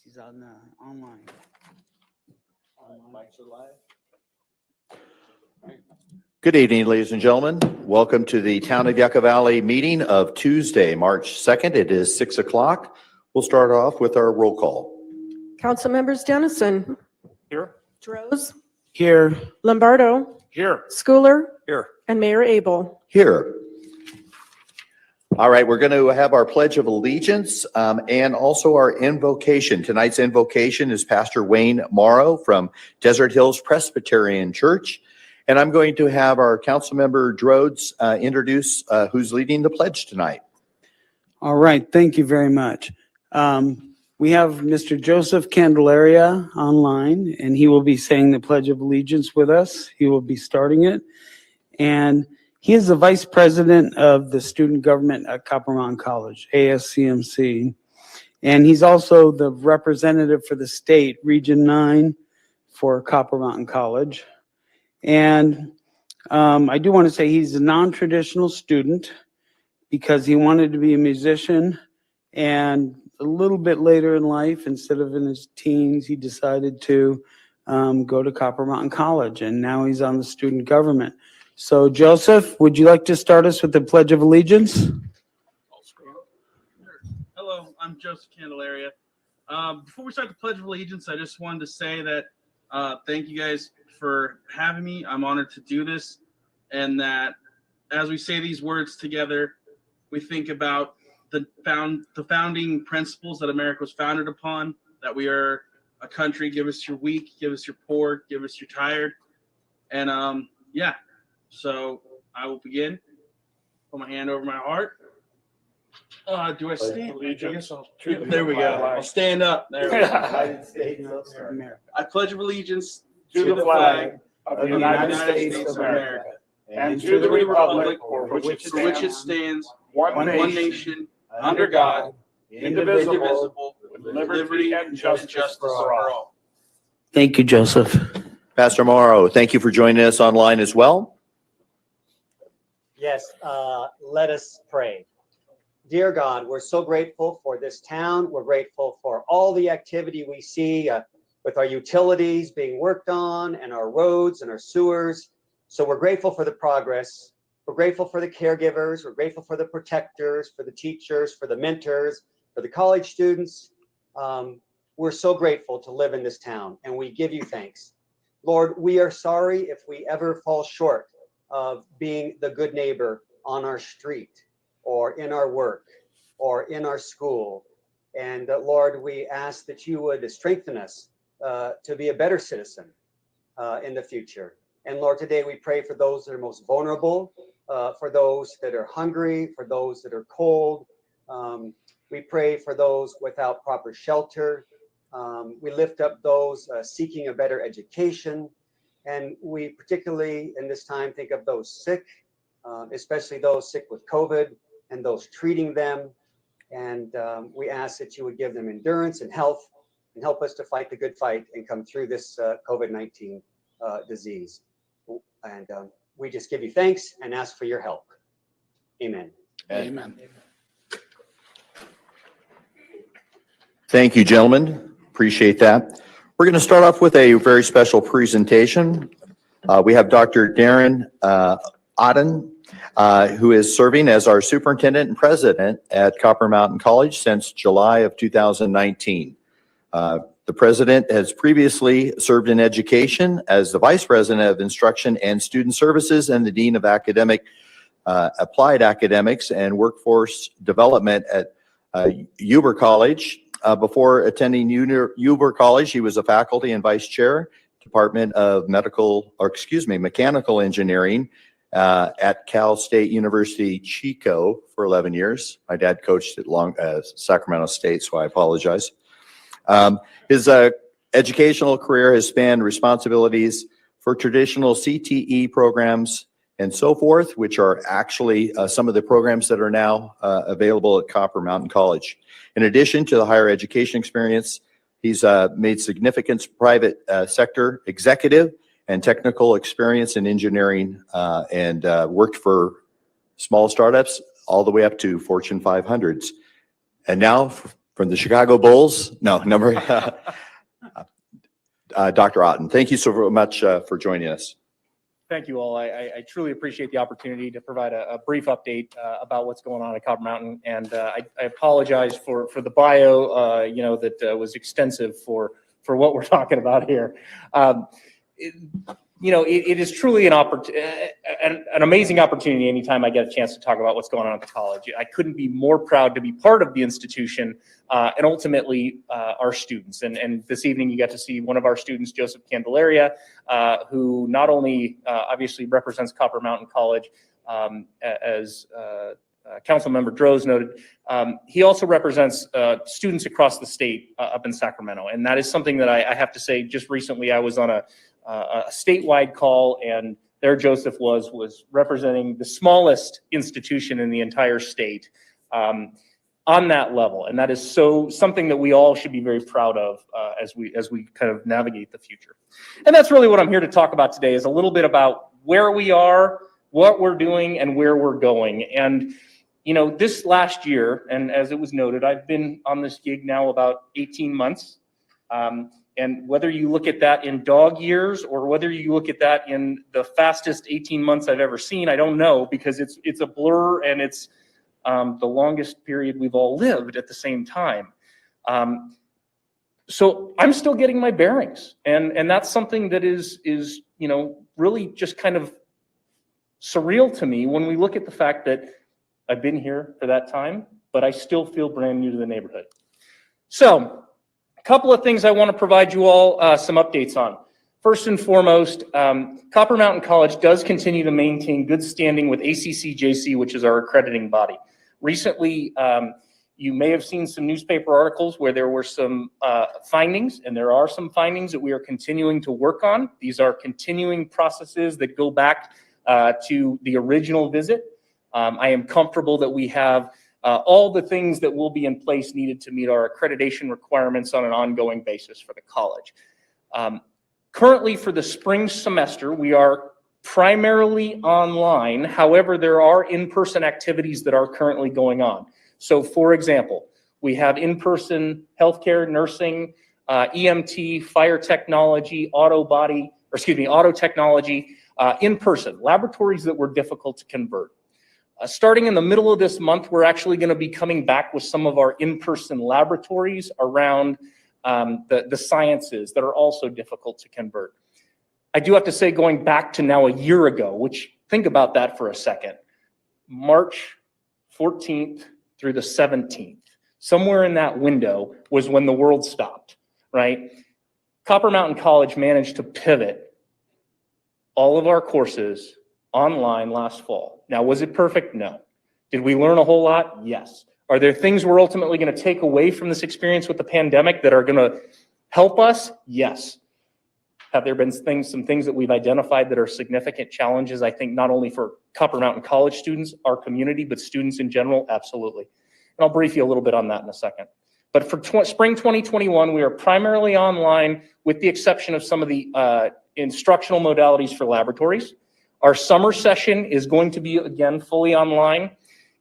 He's on online. Mics are live. Good evening, ladies and gentlemen. Welcome to the Town of Yucca Valley meeting of Tuesday, March 2nd. It is 6 o'clock. We'll start off with our roll call. Council members Dennison. Here. Droz. Here. Lombardo. Here. Schooler. Here. And Mayor Abel. Here. All right, we're going to have our Pledge of Allegiance and also our invocation. Tonight's invocation is Pastor Wayne Morrow from Desert Hills Presbyterian Church. And I'm going to have our council member Droz introduce who's leading the pledge tonight. All right, thank you very much. We have Mr. Joseph Candelaria online, and he will be saying the Pledge of Allegiance with us. He will be starting it. And he is the Vice President of the Student Government at Copper Mountain College, ASCMC. And he's also the representative for the state, Region 9 for Copper Mountain College. And I do want to say he's a non-traditional student because he wanted to be a musician, and a little bit later in life, instead of in his teens, he decided to go to Copper Mountain College, and now he's on the student government. So Joseph, would you like to start us with the Pledge of Allegiance? Hello, I'm Joseph Candelaria. Before we start the Pledge of Allegiance, I just wanted to say that thank you guys for having me. I'm honored to do this, and that as we say these words together, we think about the founding principles that America was founded upon, that we are a country, give us your weak, give us your poor, give us your tired. And yeah, so I will begin. Put my hand over my heart. Do I stand? There we go. I'll stand up. There we go. United States of America. I pledge allegiance To the flag of the United States of America and to the republic for which it stands, one nation, under God, indivisible, with liberty and justice for all. Thank you, Joseph. Pastor Morrow, thank you for joining us online as well. Yes, let us pray. Dear God, we're so grateful for this town. We're grateful for all the activity we see with our utilities being worked on and our roads and our sewers. So we're grateful for the progress. We're grateful for the caregivers. We're grateful for the protectors, for the teachers, for the mentors, for the college students. We're so grateful to live in this town, and we give you thanks. Lord, we are sorry if we ever fall short of being the good neighbor on our street or in our work or in our school. And Lord, we ask that you would strengthen us to be a better citizen in the future. And Lord, today we pray for those that are most vulnerable, for those that are hungry, for those that are cold. We pray for those without proper shelter. We lift up those seeking a better education. And we particularly in this time think of those sick, especially those sick with COVID and those treating them. And we ask that you would give them endurance and health and help us to fight the good fight and come through this COVID-19 disease. And we just give you thanks and ask for your help. Amen. Amen. Thank you, gentlemen. Appreciate that. We're going to start off with a very special presentation. We have Dr. Darren Auden, who is serving as our superintendent and president at Copper Mountain College since July of 2019. The president has previously served in education as the vice president of instruction and student services and the dean of academic applied academics and workforce development at Yucca College. Before attending Yucca College, he was a faculty and vice chair, Department of Mechanical Engineering at Cal State University, Chico for 11 years. My dad coached at Sacramento State, so I apologize. His educational career has spanned responsibilities for traditional CTE programs and so forth, which are actually some of the programs that are now available at Copper Mountain College. In addition to the higher education experience, he's made significant private sector executive and technical experience in engineering and worked for small startups all the way up to Fortune 500s. And now, for from the Chicago Bulls. No, number, Dr. Otten, thank you so much for joining us. Thank you all. I truly appreciate the opportunity to provide a brief update about what's going on at Copper Mountain. And I apologize for the bio, that was extensive for what we're talking about here. It is truly an amazing opportunity anytime I get a chance to talk about what's going on at the college. I couldn't be more proud to be part of the institution and ultimately our students. And this evening you got to see one of our students, Joseph Candelaria, who not only obviously represents Copper Mountain College as Councilmember Droz noted, he also represents students across the state up in Sacramento. And that is something that I have to say, just recently I was on a statewide call, and there Joseph was representing the smallest institution in the entire state on that level. And that is something that we all should be very proud of as we kind of navigate the future. And that's really what I'm here to talk about today, is a little bit about where we are, what we're doing, and where we're going. And this last year, and as it was noted, I've been on this gig now about 18 months. And whether you look at that in dog years or whether you look at that in the fastest 18 months I've ever seen, I don't know, because it's a blur, and it's the longest period we've all lived at the same time. So I'm still getting my bearings, and that's something that is really just kind of surreal to me when we look at the fact that I've been here for that time, but I still feel brand new to the neighborhood. So a couple of things I want to provide you all some updates on. First and foremost, Copper Mountain College does continue to maintain good standing with ACCJC, which is our accrediting body. Recently, you may have seen some newspaper articles where there were some findings, and there are some findings that we are continuing to work on. These are continuing processes that go back to the original visit. I am comfortable that we have all the things that will be in place needed to meet our accreditation requirements on an ongoing basis for the college. Currently, for the spring semester, we are primarily online. However, there are in-person activities that are currently going on. So, for example, we have in-person healthcare, nursing, EMT, fire technology, auto technology, in-person laboratories that were difficult to convert. Starting in the middle of this month, we're actually going to be coming back with some of our in-person laboratories around the sciences that are also difficult to convert. I do have to say, going back to now a year ago, which think about that for a second, March 14th through the 17th, somewhere in that window was when the world stopped, right? Copper Mountain College managed to pivot all of our courses online last fall. Now, was it perfect? No. Did we learn a whole lot? Yes. Are there things we're ultimately going to take away from this experience with the pandemic that are going to help us? Yes. Have there been some things that we've identified that are significant challenges, I think, not only for Copper Mountain College students, our community, but students in general? Absolutely. And I'll brief you a little bit on that in a second. But for spring 2021, we are primarily online with the exception of some of the instructional modalities for laboratories. Our summer session is going to be, again, fully online.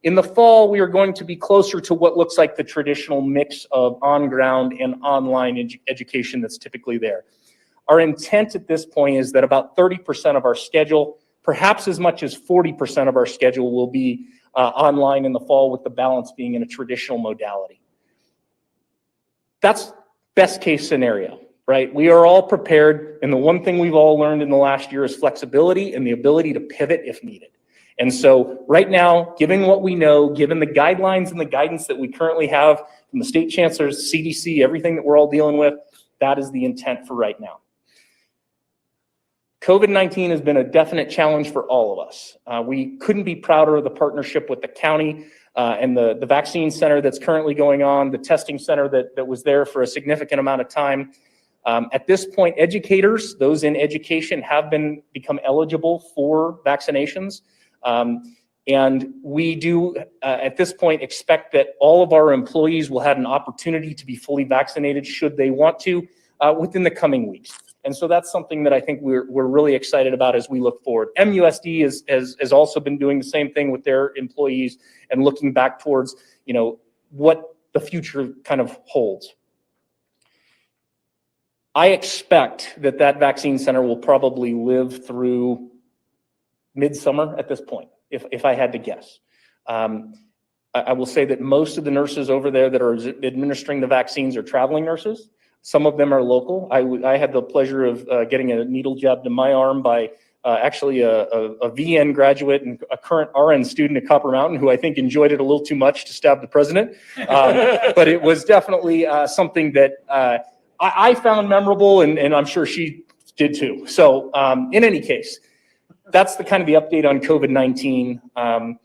In the fall, we are going to be closer to what looks like the traditional mix of on-ground and online education that's typically there. Our intent at this point is that about 30% of our schedule, perhaps as much as 40% of our schedule, will be online in the fall, with the balance being in a traditional modality. That's best case scenario. Right? We are all prepared, and the one thing we've all learned in the last year is flexibility and the ability to pivot if needed. And so right now, given what we know, given the guidelines and the guidance that we currently have from the state chancellors, CDC, everything that we're all dealing with, that is the intent for right now. COVID-19 has been a definite challenge for all of us. We couldn't be prouder of the partnership with the county and the vaccine center that's currently going on, the testing center that was there for a significant amount of time. At this point, educators, those in education, have become eligible for vaccinations. And we do, at this point, expect that all of our employees will have an opportunity to be fully vaccinated should they want to within the coming weeks. And so that's something that I think we're really excited about as we look forward. MUSD has also been doing the same thing with their employees and looking back towards, what the future kind of holds. I expect that that vaccine center will probably live through midsummer at this point, if I had to guess. I will say that most of the nurses over there that are administering the vaccines are traveling nurses. Some of them are local. I had the pleasure of getting a needle jabbed in my arm by actually a VN graduate and a current RN student at Copper Mountain who I think enjoyed it a little too much to stab the president. But it was definitely something that I found memorable, and I'm sure she did too. So in any case, that's the kind of the update on COVID-19.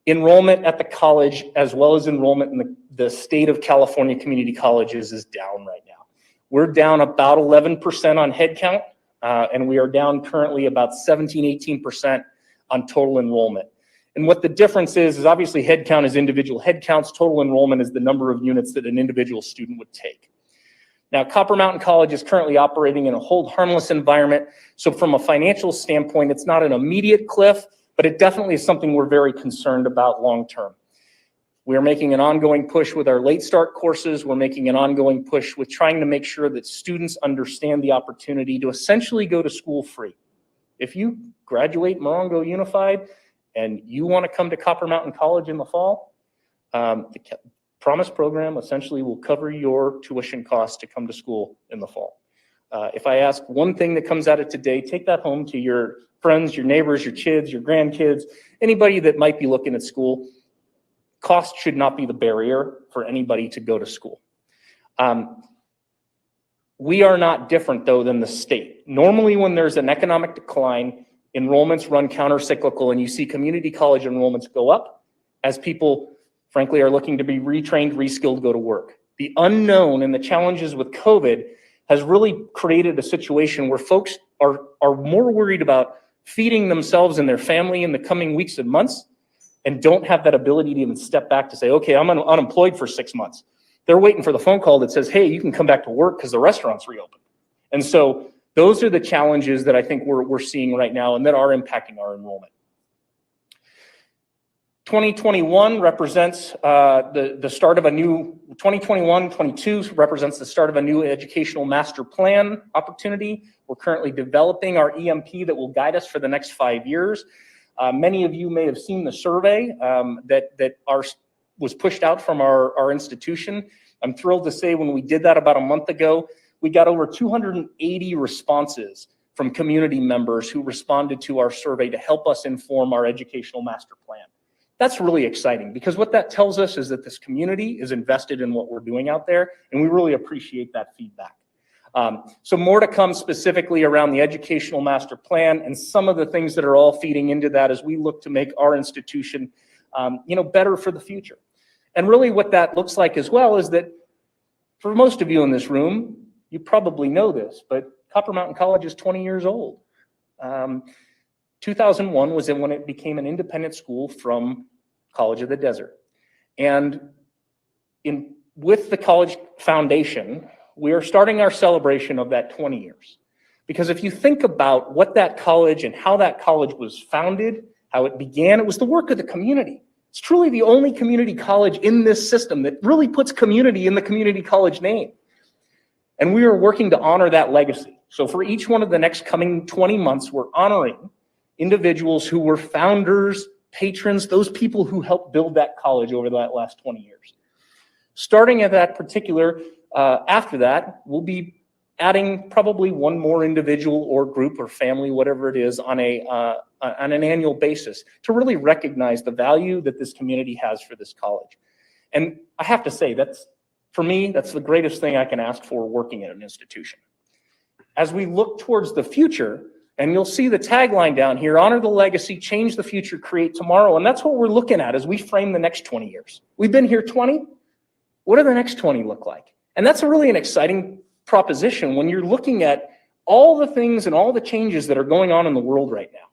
Enrollment at the college, as well as enrollment in the state of California community colleges, is down right now. We're down about 11% on headcount, and we are down currently about 17, 18% on total enrollment. And what the difference is obviously headcount is individual headcounts. Total enrollment is the number of units that an individual student would take. Now, Copper Mountain College is currently operating in a hold harmless environment. So from a financial standpoint, it's not an immediate cliff, but it definitely is something we're very concerned about long term. We are making an ongoing push with our late start courses. We're making an ongoing push with trying to make sure that students understand the opportunity to essentially go to school free. If you graduate Morongo Unified and you want to come to Copper Mountain College in the fall, the Promise program essentially will cover your tuition costs to come to school in the fall. If I ask one thing that comes out of today, take that home to your friends, your neighbors, your kids, your grandkids, anybody that might be looking at school. Cost should not be the barrier for anybody to go to school. We are not different, though, than the state. Normally, when there's an economic decline, enrollments run counter-cyclical, and you see community college enrollments go up as people, frankly, are looking to be retrained, reskilled, go to work. The unknown and the challenges with COVID has really created a situation where folks are more worried about feeding themselves and their family in the coming weeks and months and don't have that ability to even step back to say, okay, I'm unemployed for 6 months. They're waiting for the phone call that says, hey, you can come back to work because the restaurant's reopened. And so those are the challenges that I think we're seeing right now and that are impacting our enrollment. 2021 represents the start of a new, 2021-22 represents the start of a new educational master plan opportunity. We're currently developing our EMP that will guide us for the next 5 years. Many of you may have seen the survey that was pushed out from our institution. I'm thrilled to say when we did that about a month ago, we got over 280 responses from community members who responded to our survey to help us inform our educational master plan. That's really exciting because what that tells us is that this community is invested in what we're doing out there, and we really appreciate that feedback. So more to come specifically around the educational master plan and some of the things that are all feeding into that as we look to make our institution better for the future. And really what that looks like as well is that for most of you in this room, you probably know this, but Copper Mountain College is 20 years old. 2001 was when it became an independent school from College of the Desert. And with the college foundation, we are starting our celebration of that 20 years. Because if you think about what that college and how that college was founded, how it began, it was the work of the community. It's truly the only community college in this system that really puts community in the community college name. And we are working to honor that legacy. So for each one of the next coming 20 months, we're honoring individuals who were founders, patrons, those people who helped build that college over that last 20 years. Starting at that particular, after that, we'll be adding probably one more individual or group or family, whatever it is, on an annual basis to really recognize the value that this community has for this college. And I have to say, for me, that's the greatest thing I can ask for working at an institution. As we look towards the future, and you'll see the tagline down here, honor the legacy, change the future, create tomorrow. And that's what we're looking at as we frame the next 20 years. We've been here 20. What do the next 20 look like? And that's really an exciting proposition when you're looking at all the things and all the changes that are going on in the world right now.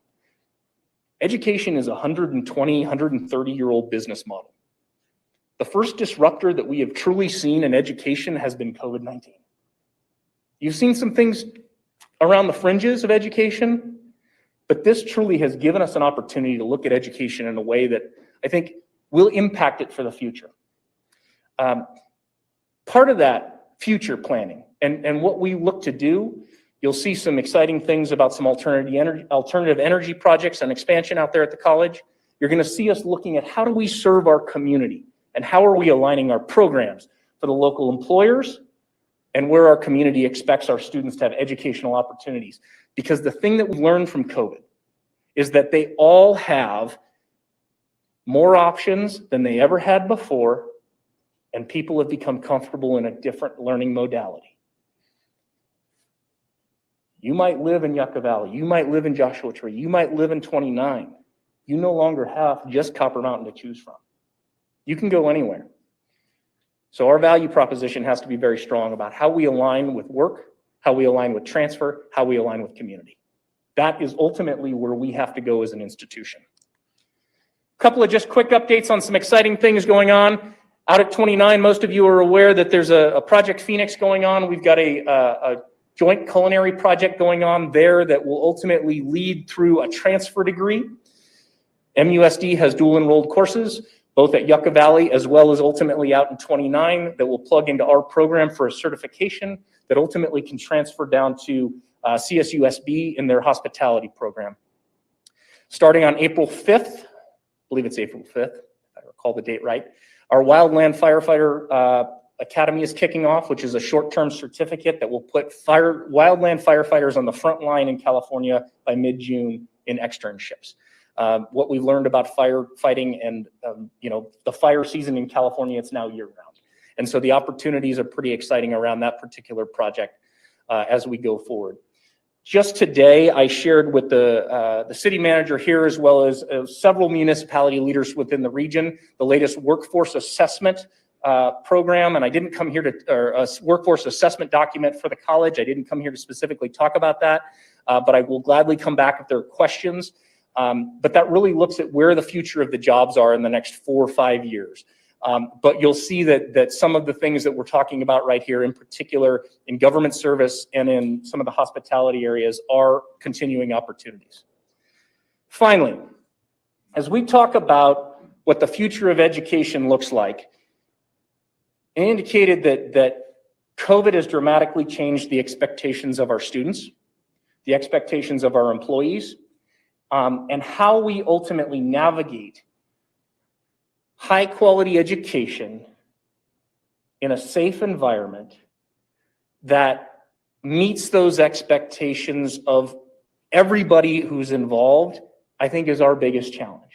Education is a 120, 130-year-old business model. The first disruptor that we have truly seen in education has been COVID-19. You've seen some things around the fringes of education, but this truly has given us an opportunity to look at education in a way that I think will impact it for the future. Part of that future planning and what we look to do, you'll see some exciting things about some alternative energy projects and expansion out there at the college. You're going to see us looking at how do we serve our community and how are we aligning our programs for the local employers and where our community expects our students to have educational opportunities. Because the thing that we learned from COVID is that they all have more options than they ever had before, and people have become comfortable in a different learning modality. You might live in Yucca Valley, you might live in Joshua Tree, you might live in 29. You no longer have just Copper Mountain to choose from. You can go anywhere. So our value proposition has to be very strong about how we align with work, how we align with transfer, how we align with community. That is ultimately where we have to go as an institution. A couple of just quick updates on some exciting things going on. Out at 29, most of you are aware that there's a Project Phoenix going on. We've got a joint culinary project going on there that will ultimately lead through a transfer degree. MUSD has dual enrolled courses, both at Yucca Valley as well as ultimately out in 29 that will plug into our program for a certification that ultimately can transfer down to CSUSB in their hospitality program. Starting on April 5th, I believe it's April 5th, if I recall the date right, our Wildland Firefighter Academy is kicking off, which is a short-term certificate that will put wildland firefighters on the front line in California by mid-June in externships. What we've learned about firefighting and the fire season in California, it's now year-round. And so the opportunities are pretty exciting around that particular project as we go forward. Just today, I shared with the city manager here, as well as several municipality leaders within the region, the latest workforce assessment program. And I didn't come here or a workforce assessment document for the college. I didn't come here to specifically talk about that, but I will gladly come back if there are questions. But that really looks at where the future of the jobs are in the next 4 or 5 years. But you'll see that some of the things that we're talking about right here, in particular in government service and in some of the hospitality areas, are continuing opportunities. Finally, as we talk about what the future of education looks like, I indicated that COVID has dramatically changed the expectations of our students, the expectations of our employees, and how we ultimately navigate high quality education in a safe environment that meets those expectations of everybody who's involved, I think is our biggest challenge.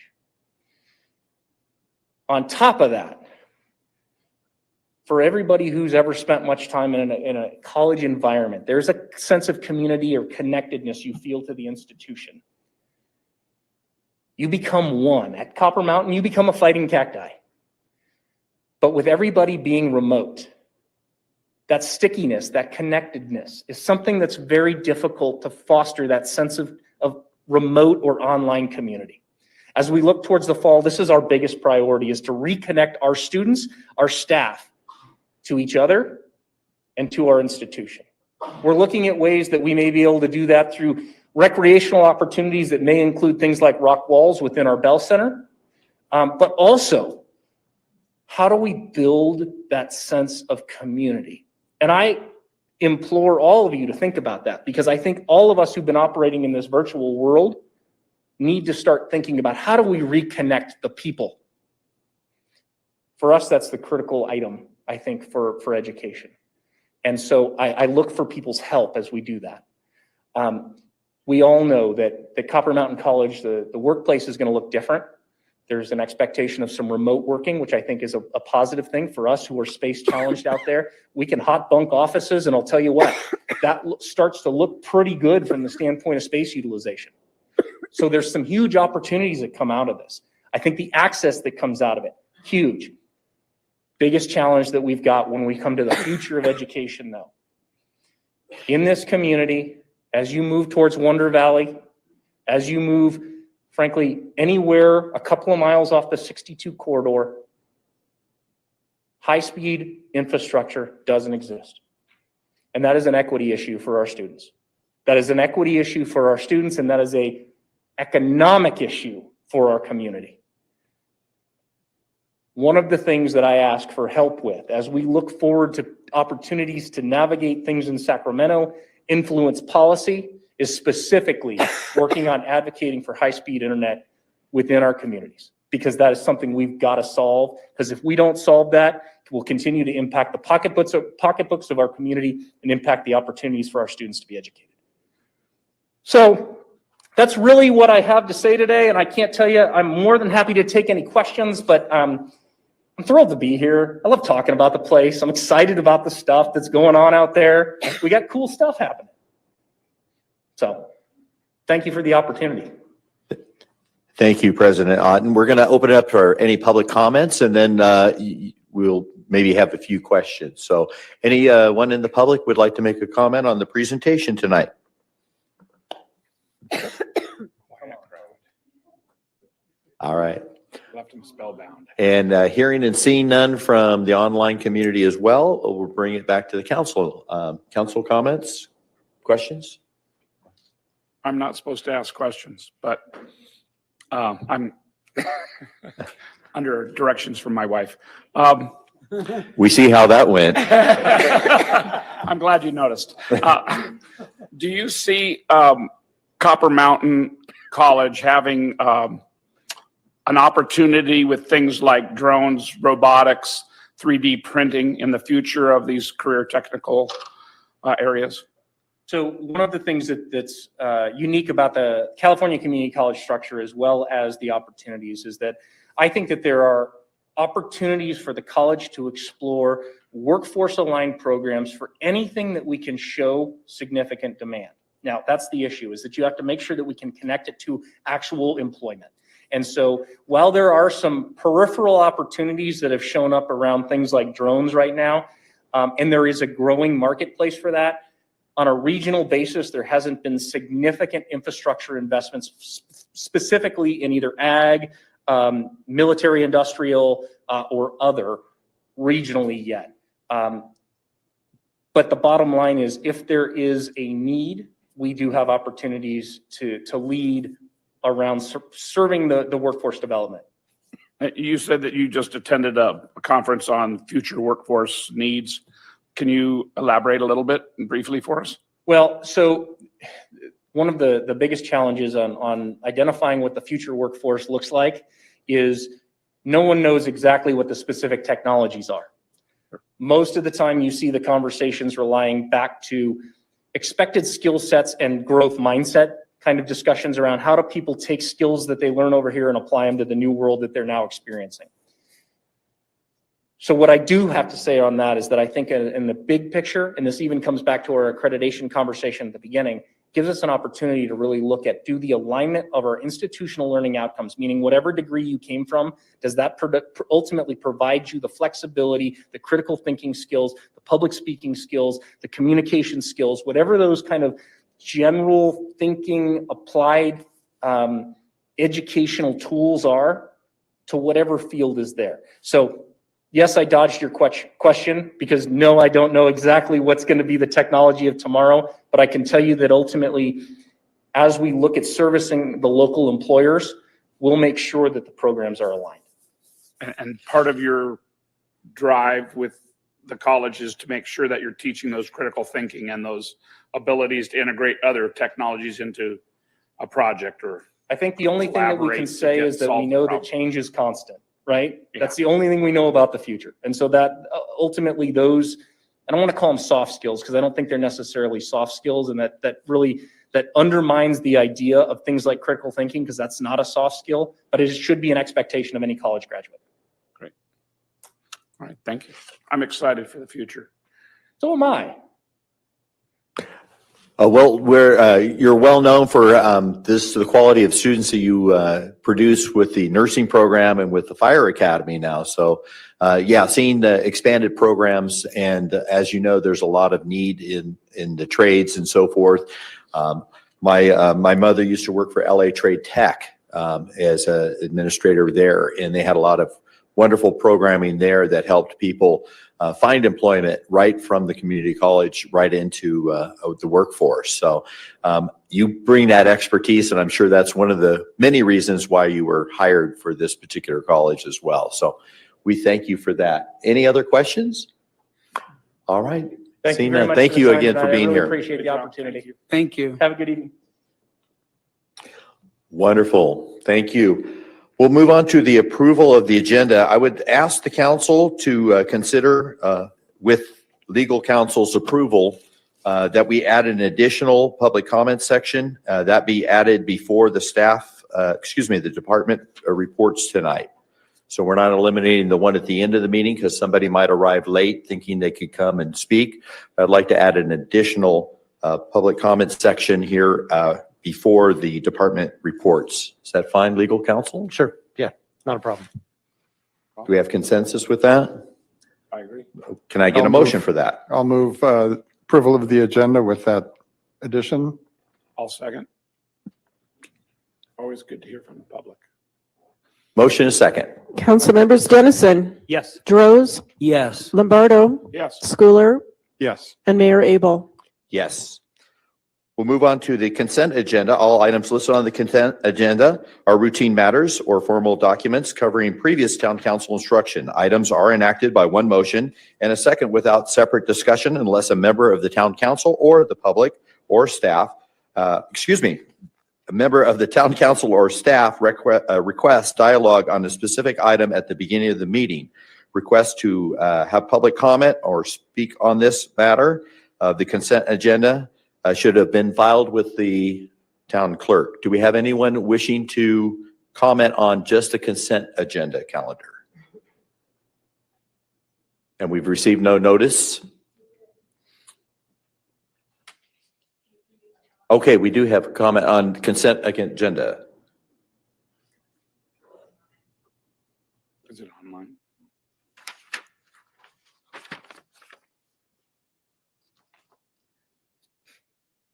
On top of that, for everybody who's ever spent much time in a college environment, there's a sense of community or connectedness you feel to the institution. You become one. At Copper Mountain, you become a fighting cacti. But with everybody being remote, that stickiness, that connectedness is something that's very difficult to foster that sense of remote or online community. As we look towards the fall, this is our biggest priority, is to reconnect our students, our staff, to each other and to our institution. We're looking at ways that we may be able to do that through recreational opportunities that may include things like rock walls within our Bell Center, but also, how do we build that sense of community? And I implore all of you to think about that, because I think all of us who've been operating in this virtual world need to start thinking about how do we reconnect the people. For us, that's the critical item, I think, for education. And so I look for people's help as we do that. We all know that Copper Mountain College, the workplace is going to look different. There's an expectation of some remote working, which I think is a positive thing for us who are space challenged out there. We can hot bunk offices, and I'll tell you what, that starts to look pretty good from the standpoint of space utilization. So there's some huge opportunities that come out of this. I think the access that comes out of it, huge. Biggest challenge that we've got when we come to the future of education, though. In this community, as you move towards Wonder Valley, as you move, frankly, anywhere a couple of miles off the 62 corridor, high-speed infrastructure doesn't exist. And that is an equity issue for our students. That is an equity issue for our students, and that is an economic issue for our community. one of the things that I ask for help with as we look forward to opportunities to navigate things in Sacramento, influence policy, is specifically working on advocating for high-speed internet within our communities, because that is something we've got to solve. Because if we don't solve that, it will continue to impact the pocketbooks of our community and impact the opportunities for our students to be educated. So that's really what I have to say today, and I can't tell you, I'm more than happy to take any questions, but I'm thrilled to be here. I love talking about the place. I'm excited about the stuff that's going on out there. We got cool stuff happening. So thank you for the opportunity. Thank you, President Otten. We're going to open it up for any public comments, and then we'll maybe have a few questions. So anyone in the public would like to make a comment on the presentation tonight? All right. Left him spellbound. And hearing and seeing none from the online community as well, we'll bring it back to the council. Council comments, questions? I'm not supposed to ask questions, but I'm under directions from my wife. We see how that went. I'm glad you noticed. Do you see Copper Mountain College having an opportunity with things like drones, robotics, 3D printing in the future of these career technical areas? So one of the things that's unique about the California Community College structure, as well as the opportunities, is that I think that there are opportunities for the college to explore workforce-aligned programs for anything that we can show significant demand. Now, that's the issue, is that you have to make sure that we can connect it to actual employment. And so while there are some peripheral opportunities that have shown up around things like drones right now, and there is a growing marketplace for that, on a regional basis, there hasn't been significant infrastructure investments specifically in either ag, military industrial, or other regionally yet. But the bottom line is, if there is a need, we do have opportunities to lead around serving the workforce development. You said that you just attended a conference on future workforce needs. Can you elaborate a little bit briefly for us? Well, so one of the biggest challenges on identifying what the future workforce looks like is no one knows exactly what the specific technologies are. Most of the time you see the conversations relying back to expected skill sets and growth mindset kind of discussions around how do people take skills that they learn over here and apply them to the new world that they're now experiencing. So what I do have to say on that is that I think in the big picture, and this even comes back to our accreditation conversation at the beginning, gives us an opportunity to really look at, do the alignment of our institutional learning outcomes, meaning whatever degree you came from, does that ultimately provide you the flexibility, the critical thinking skills, the public speaking skills, the communication skills, whatever those kind of general thinking, applied educational tools are to whatever field is there. So yes, I dodged your question because no, I don't know exactly what's going to be the technology of tomorrow, but I can tell you that ultimately, as we look at servicing the local employers, we'll make sure that the programs are aligned. And part of your drive with the college is to make sure that you're teaching those critical thinking and those abilities to integrate other technologies into a project. Or I think the only thing that we can say is that we know that change is constant. Right? Yeah. That's the only thing we know about the future. And so that ultimately those, I don't want to call them soft skills because I don't think they're necessarily soft skills, and that undermines the idea of things like critical thinking, because that's not a soft skill, but it should be an expectation of any college graduate. Great. All right. Thank you. I'm excited for the future. So am I. Well, you're well known for the quality of students that you produce with the nursing program and with the fire academy now. So, yeah, seeing the expanded programs, and as you know, there's a lot of need in the trades and so forth. My mother used to work for LA Trade Tech as an administrator there, and they had a lot of wonderful programming there that helped people find employment right from the community college right into the workforce. So you bring that expertise, and I'm sure that's one of the many reasons why you were hired for this particular college as well. So we thank you for that. Any other questions? All right. Thank you Seeing very none, much. thank for the you time again for tonight. being I really here. appreciate the Good job. opportunity. Thank you. Have a good evening. Wonderful. Thank you. We'll move on to the approval of the agenda. I would ask the council to consider, with legal counsel's approval, that we add an additional public comment section that be added before the the department reports tonight. So we're not eliminating the one at the end of the meeting because somebody might arrive late thinking they could come and speak. I'd like to add an additional public comment section here before the department reports. Is that fine, legal counsel? Sure, yeah, not a problem. Do we have consensus with that? I agree. Can I get a I'll motion move. for that? I'll move approval of the agenda with that addition. I'll second. Always good to hear from the public. Motion is second. Councilmembers Dennison, Yes. Droz, Yes. Lombardo, Yes. Schooler, Yes. and Mayor Abel. Yes. We'll move on to the consent agenda. All items listed on the consent agenda are routine matters or formal documents covering previous town council instruction. Items are enacted by one motion and a second without separate discussion unless a member of the town council or the public or staff, a member of the town council or staff requests dialogue on a specific item at the beginning of the meeting. Requests to have public comment or speak on this matter of the consent agenda should have been filed with the town clerk. Do we have anyone wishing to comment on just the consent agenda calendar? And we've received no notice. Okay, we do have a comment on consent agenda. Is it online?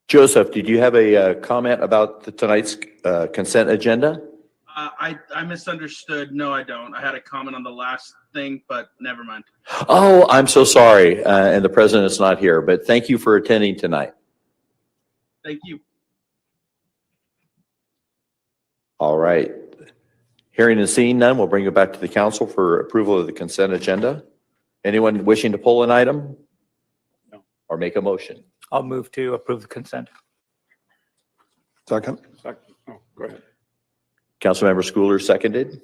Joseph, did you have a comment about tonight's consent agenda? I misunderstood. No, I don't. I had a comment on the last thing, but never mind. Oh, I'm so sorry. And the president's not here, but thank you for attending tonight. Thank you. All right. Hearing and seeing none, we'll bring it back to the council for approval of the consent agenda. Anyone wishing to pull an item? No. Or make a motion? I'll move to approve the consent. Second. Second. Oh, go ahead. Councilmember Schooler seconded.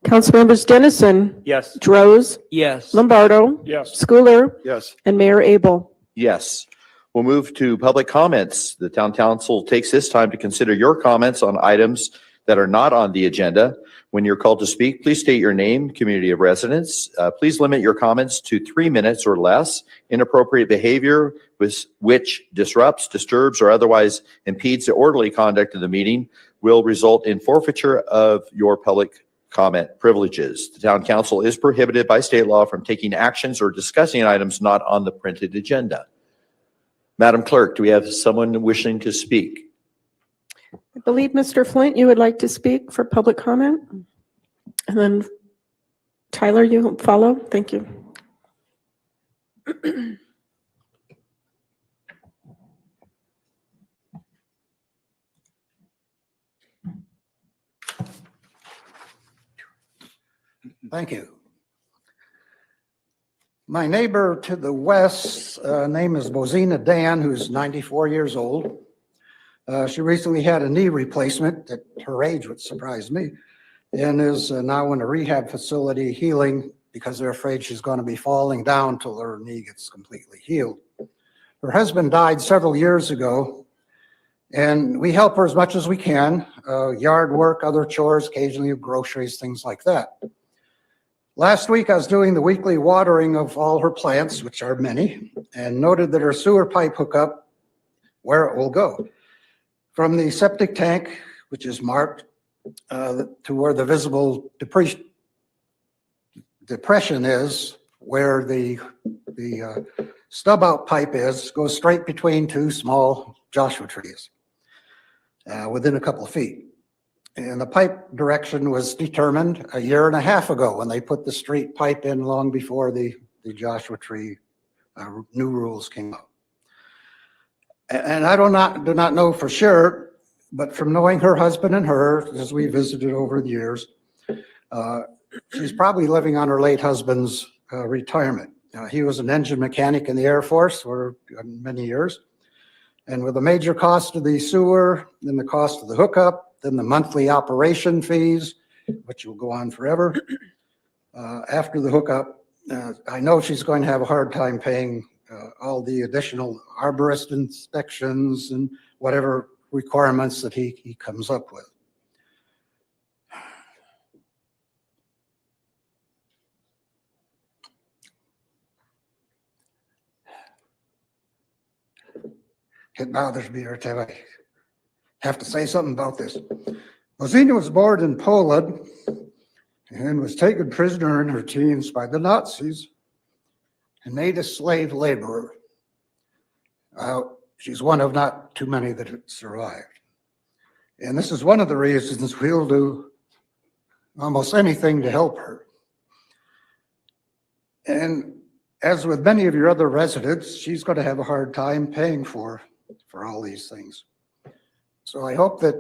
Councilmembers Dennison, Yes. Droz, Yes. Lombardo, Yes. Schooler, Yes. and Mayor Abel. Yes. We'll move to public comments. The town council takes this time to consider your comments on items that are not on the agenda. When you're called to speak, please state your name, community of residence. Please limit your comments to 3 minutes or less. Inappropriate behavior which disrupts, disturbs, or otherwise impedes the orderly conduct of the meeting will result in forfeiture of your public comment privileges. The town council is prohibited by state law from taking actions or discussing items not on the printed agenda. Madam Clerk, do we have someone wishing to speak? I believe, Mr. Flint, you would like to speak for public comment? And then Tyler, you follow? Thank you. Thank you. My neighbor to the west, name is Bozina Dan, who's 94 years old. She recently had a knee replacement at her age, which surprised me, and is now in a rehab facility healing because they're afraid she's going to be falling down till her knee gets completely healed. Her husband died several years ago, and we help her as much as we can, yard work, other chores, occasionally groceries, things like that. Last week, I was doing the weekly watering of all her plants, which are many, and noted that her sewer pipe hookup, where it will go, from the septic tank, which is marked, to where the visible depression is, where the stub out pipe is, goes straight between two small Joshua trees, within a couple of feet. And the pipe direction was determined a year and a half ago when they put the street pipe in long before the Joshua tree new rules came out. And I do not know for sure, but from knowing her husband and her, as we visited over the years, she's probably living on her late husband's retirement. He was an engine mechanic in the Air Force for many years. And with the major cost of the sewer, then the cost of the hookup, then the monthly operation fees, which will go on forever. After the hookup, I know she's going to have a hard time paying all the additional arborist inspections and whatever requirements that he comes up with. It bothers me every time I have to say something about this. Bozina was born in Poland and was taken prisoner in her teens by the Nazis and made a slave laborer. She's one of not too many that have survived. And this is one of the reasons we'll do almost anything to help her. And as with many of your other residents, she's going to have a hard time paying for all these things. So I hope that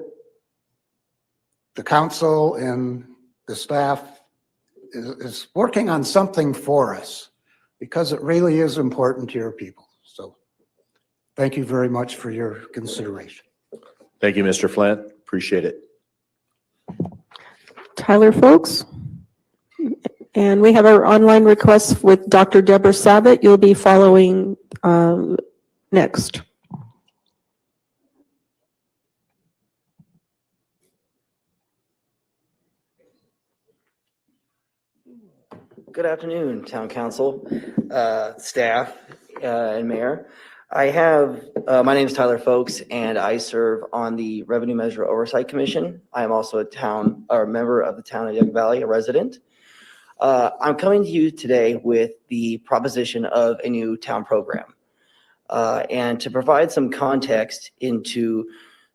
the council and the staff is working on something for us, because it really is important to your people. So thank you very much for your consideration. Thank you, Mr. Flint. Appreciate it. Tyler, folks. And we have our online request with Dr. Deborah Sabat. You'll be following next. Good afternoon, Town Council, staff, and Mayor. My name is Tyler Folks, and I serve on the Revenue Measure Oversight Commission. I am also a member of the Town of Yucca Valley, a resident. I'm coming to you today with the proposition of a new town program. And to provide some context into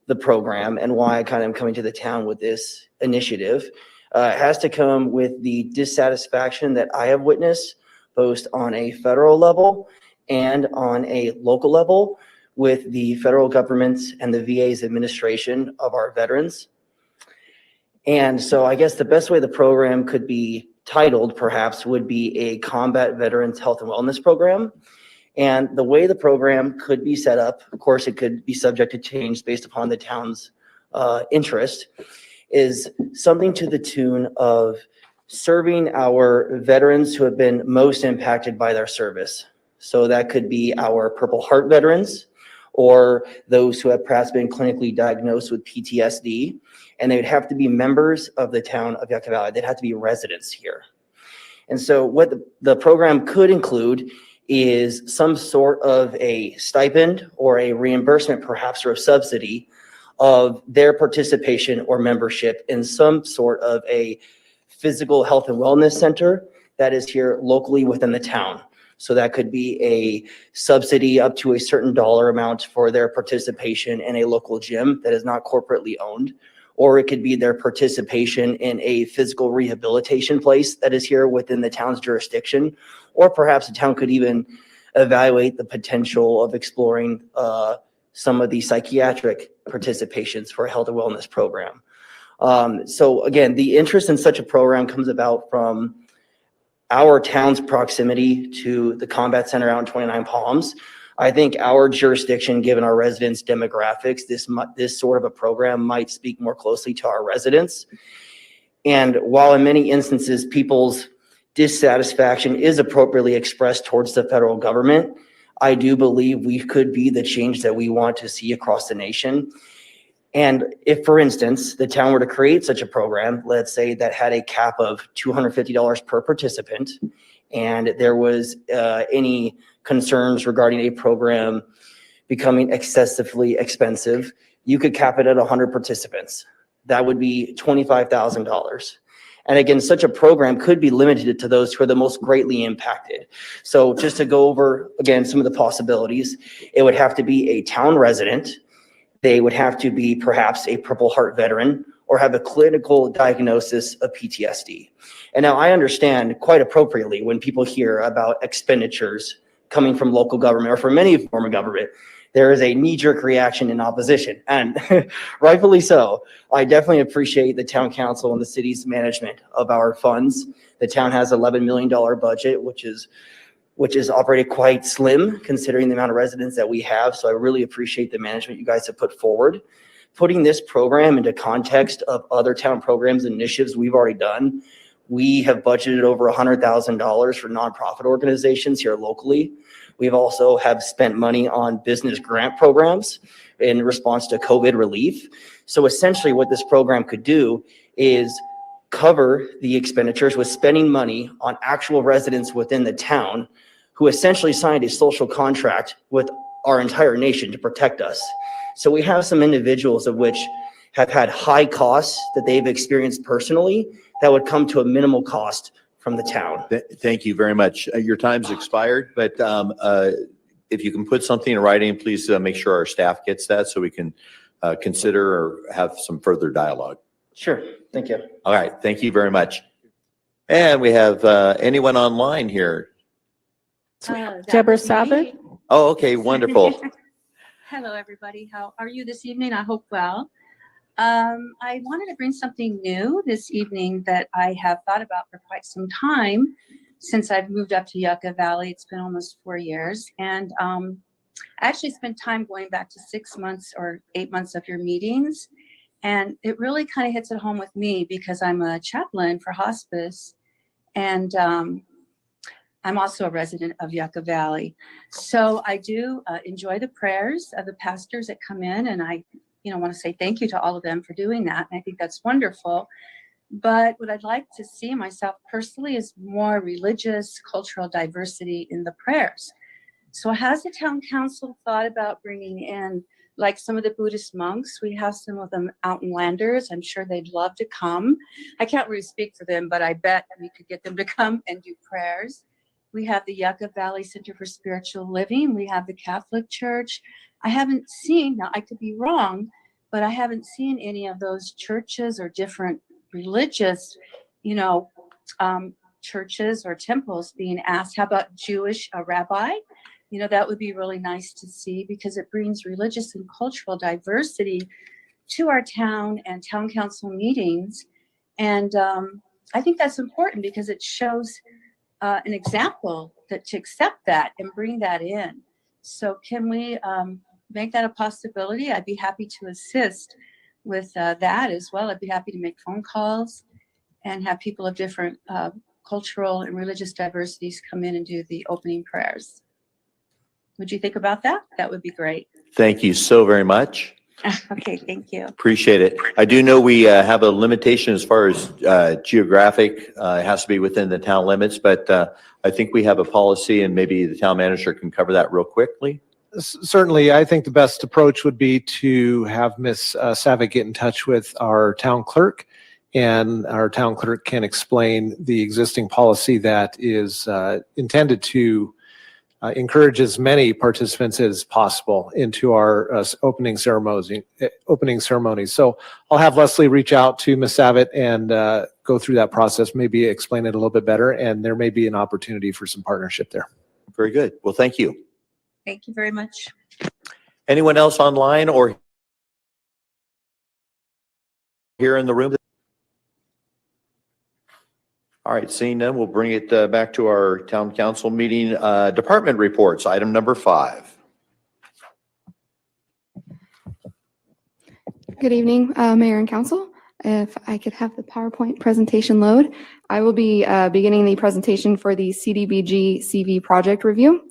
the program and why I kind of am coming to the town with this initiative, it has to come with the dissatisfaction that I have witnessed both on a federal level and on a local level with the federal government and the VA's administration of our veterans. And so I guess the best way the program could be titled perhaps would be a Combat Veterans Health and Wellness Program. And the way the program could be set up, of course, it could be subject to change based upon the town's interest, is something to the tune of serving our veterans who have been most impacted by their service. So that could be our Purple Heart veterans, or those who have perhaps been clinically diagnosed with PTSD, and they would have to be members of the town of Yucca Valley. They'd have to be residents here. And so what the program could include is some sort of a stipend or a reimbursement, perhaps, or a subsidy of their participation or membership in some sort of a physical health and wellness center that is here locally within the town. So that could be a subsidy up to a certain dollar amount for their participation in a local gym that is not corporately owned, or it could be their participation in a physical rehabilitation place that is here within the town's jurisdiction, or perhaps the town could even evaluate the potential of exploring some of the psychiatric participations for a health and wellness program. So again, the interest in such a program comes about from our town's proximity to the combat center out in 29 Palms. I think our jurisdiction, given our residents' demographics, this sort of a program might speak more closely to our residents. And while in many instances, people's dissatisfaction is appropriately expressed towards the federal government, I do believe we could be the change that we want to see across the nation. And if, for instance, the town were to create such a program, let's say that had a cap of $250 per participant, and there was any concerns regarding a program becoming excessively expensive, you could cap it at 100 participants. That would be $25,000. And again, such a program could be limited to those who are the most greatly impacted. So just to go over, again, some of the possibilities, it would have to be a town resident. They would have to be perhaps a Purple Heart veteran or have a clinical diagnosis of PTSD. And now I understand quite appropriately when people hear about expenditures coming from local government or from any form of government, there is a knee-jerk reaction in opposition, and rightfully so. I definitely appreciate the town council and the city's management of our funds. The town has $11 million budget, which is operated quite slim considering the amount of residents that we have. So I really appreciate the management you guys have put forward. Putting this program into context of other town programs and initiatives we've already done, we have budgeted over $100,000 for nonprofit organizations here locally. We've also have spent money on business grant programs in response to COVID relief. So essentially what this program could do is cover the expenditures with spending money on actual residents within the town who essentially signed a social contract with our entire nation to protect us. So we have some individuals of which have had high costs that they've experienced personally that would come to a minimal cost from the town. Thank you very much. Your time's expired, but if you can put something in writing, please make sure our staff gets that so we can consider or have some further dialogue. Sure, thank you. All right, thank you very much. And we have anyone online here? Deborah Savitt. Oh, okay, wonderful. Hello, everybody. How are you this evening? I hope well. I wanted to bring something new this evening that I have thought about for quite some time since I've moved up to Yucca Valley. It's been almost 4 years. And I actually spent time going back to 6 months or 8 months of your meetings. And it really kind of hits at home with me because I'm a chaplain for hospice. And I'm also a resident of Yucca Valley. So I do enjoy the prayers of the pastors that come in, and I want to say thank you to all of them for doing that. And I think that's wonderful. But what I'd like to see myself personally is more religious, cultural diversity in the prayers. So has the town council thought about bringing in like some of the Buddhist monks? We have some of them out in Landers. I'm sure they'd love to come. I can't really speak for them, but I bet we could get them to come and do prayers. We have the Yucca Valley Center for Spiritual Living. We have the Catholic Church. I haven't seen, now I could be wrong, but I haven't seen any of those churches or different religious, churches or temples being asked. How about Jewish rabbi? That would be really nice to see because it brings religious and cultural diversity to our town and town council meetings. And I think that's important because it shows an example to accept that and bring that in. So can we make that a possibility? I'd be happy to assist with that as well. I'd be happy to make phone calls and have people of different cultural and religious diversities come in and do the opening prayers. Would you think about that? That would be great. Thank you so very much. Okay, thank you. Appreciate it. I do know we have a limitation as far as geographic. It has to be within the town limits, but I think we have a policy and maybe the town manager can cover that real quickly. Certainly, I think the best approach would be to have Ms. Savitt get in touch with our town clerk, and our town clerk can explain the existing policy that is intended to encourage as many participants as possible into our opening ceremonies. So I'll have Leslie reach out to Ms. Savitt and go through that process, maybe explain it a little bit better, and there may be an opportunity for some partnership there. Very good. Well, thank you. Thank you very much. Anyone else online or here in the room? All right, seeing none, we'll bring it back to our town council meeting department reports. Item number 5. Good evening, Mayor and Council. If I could have the PowerPoint presentation load, I will be beginning the presentation for the CDBG CV project review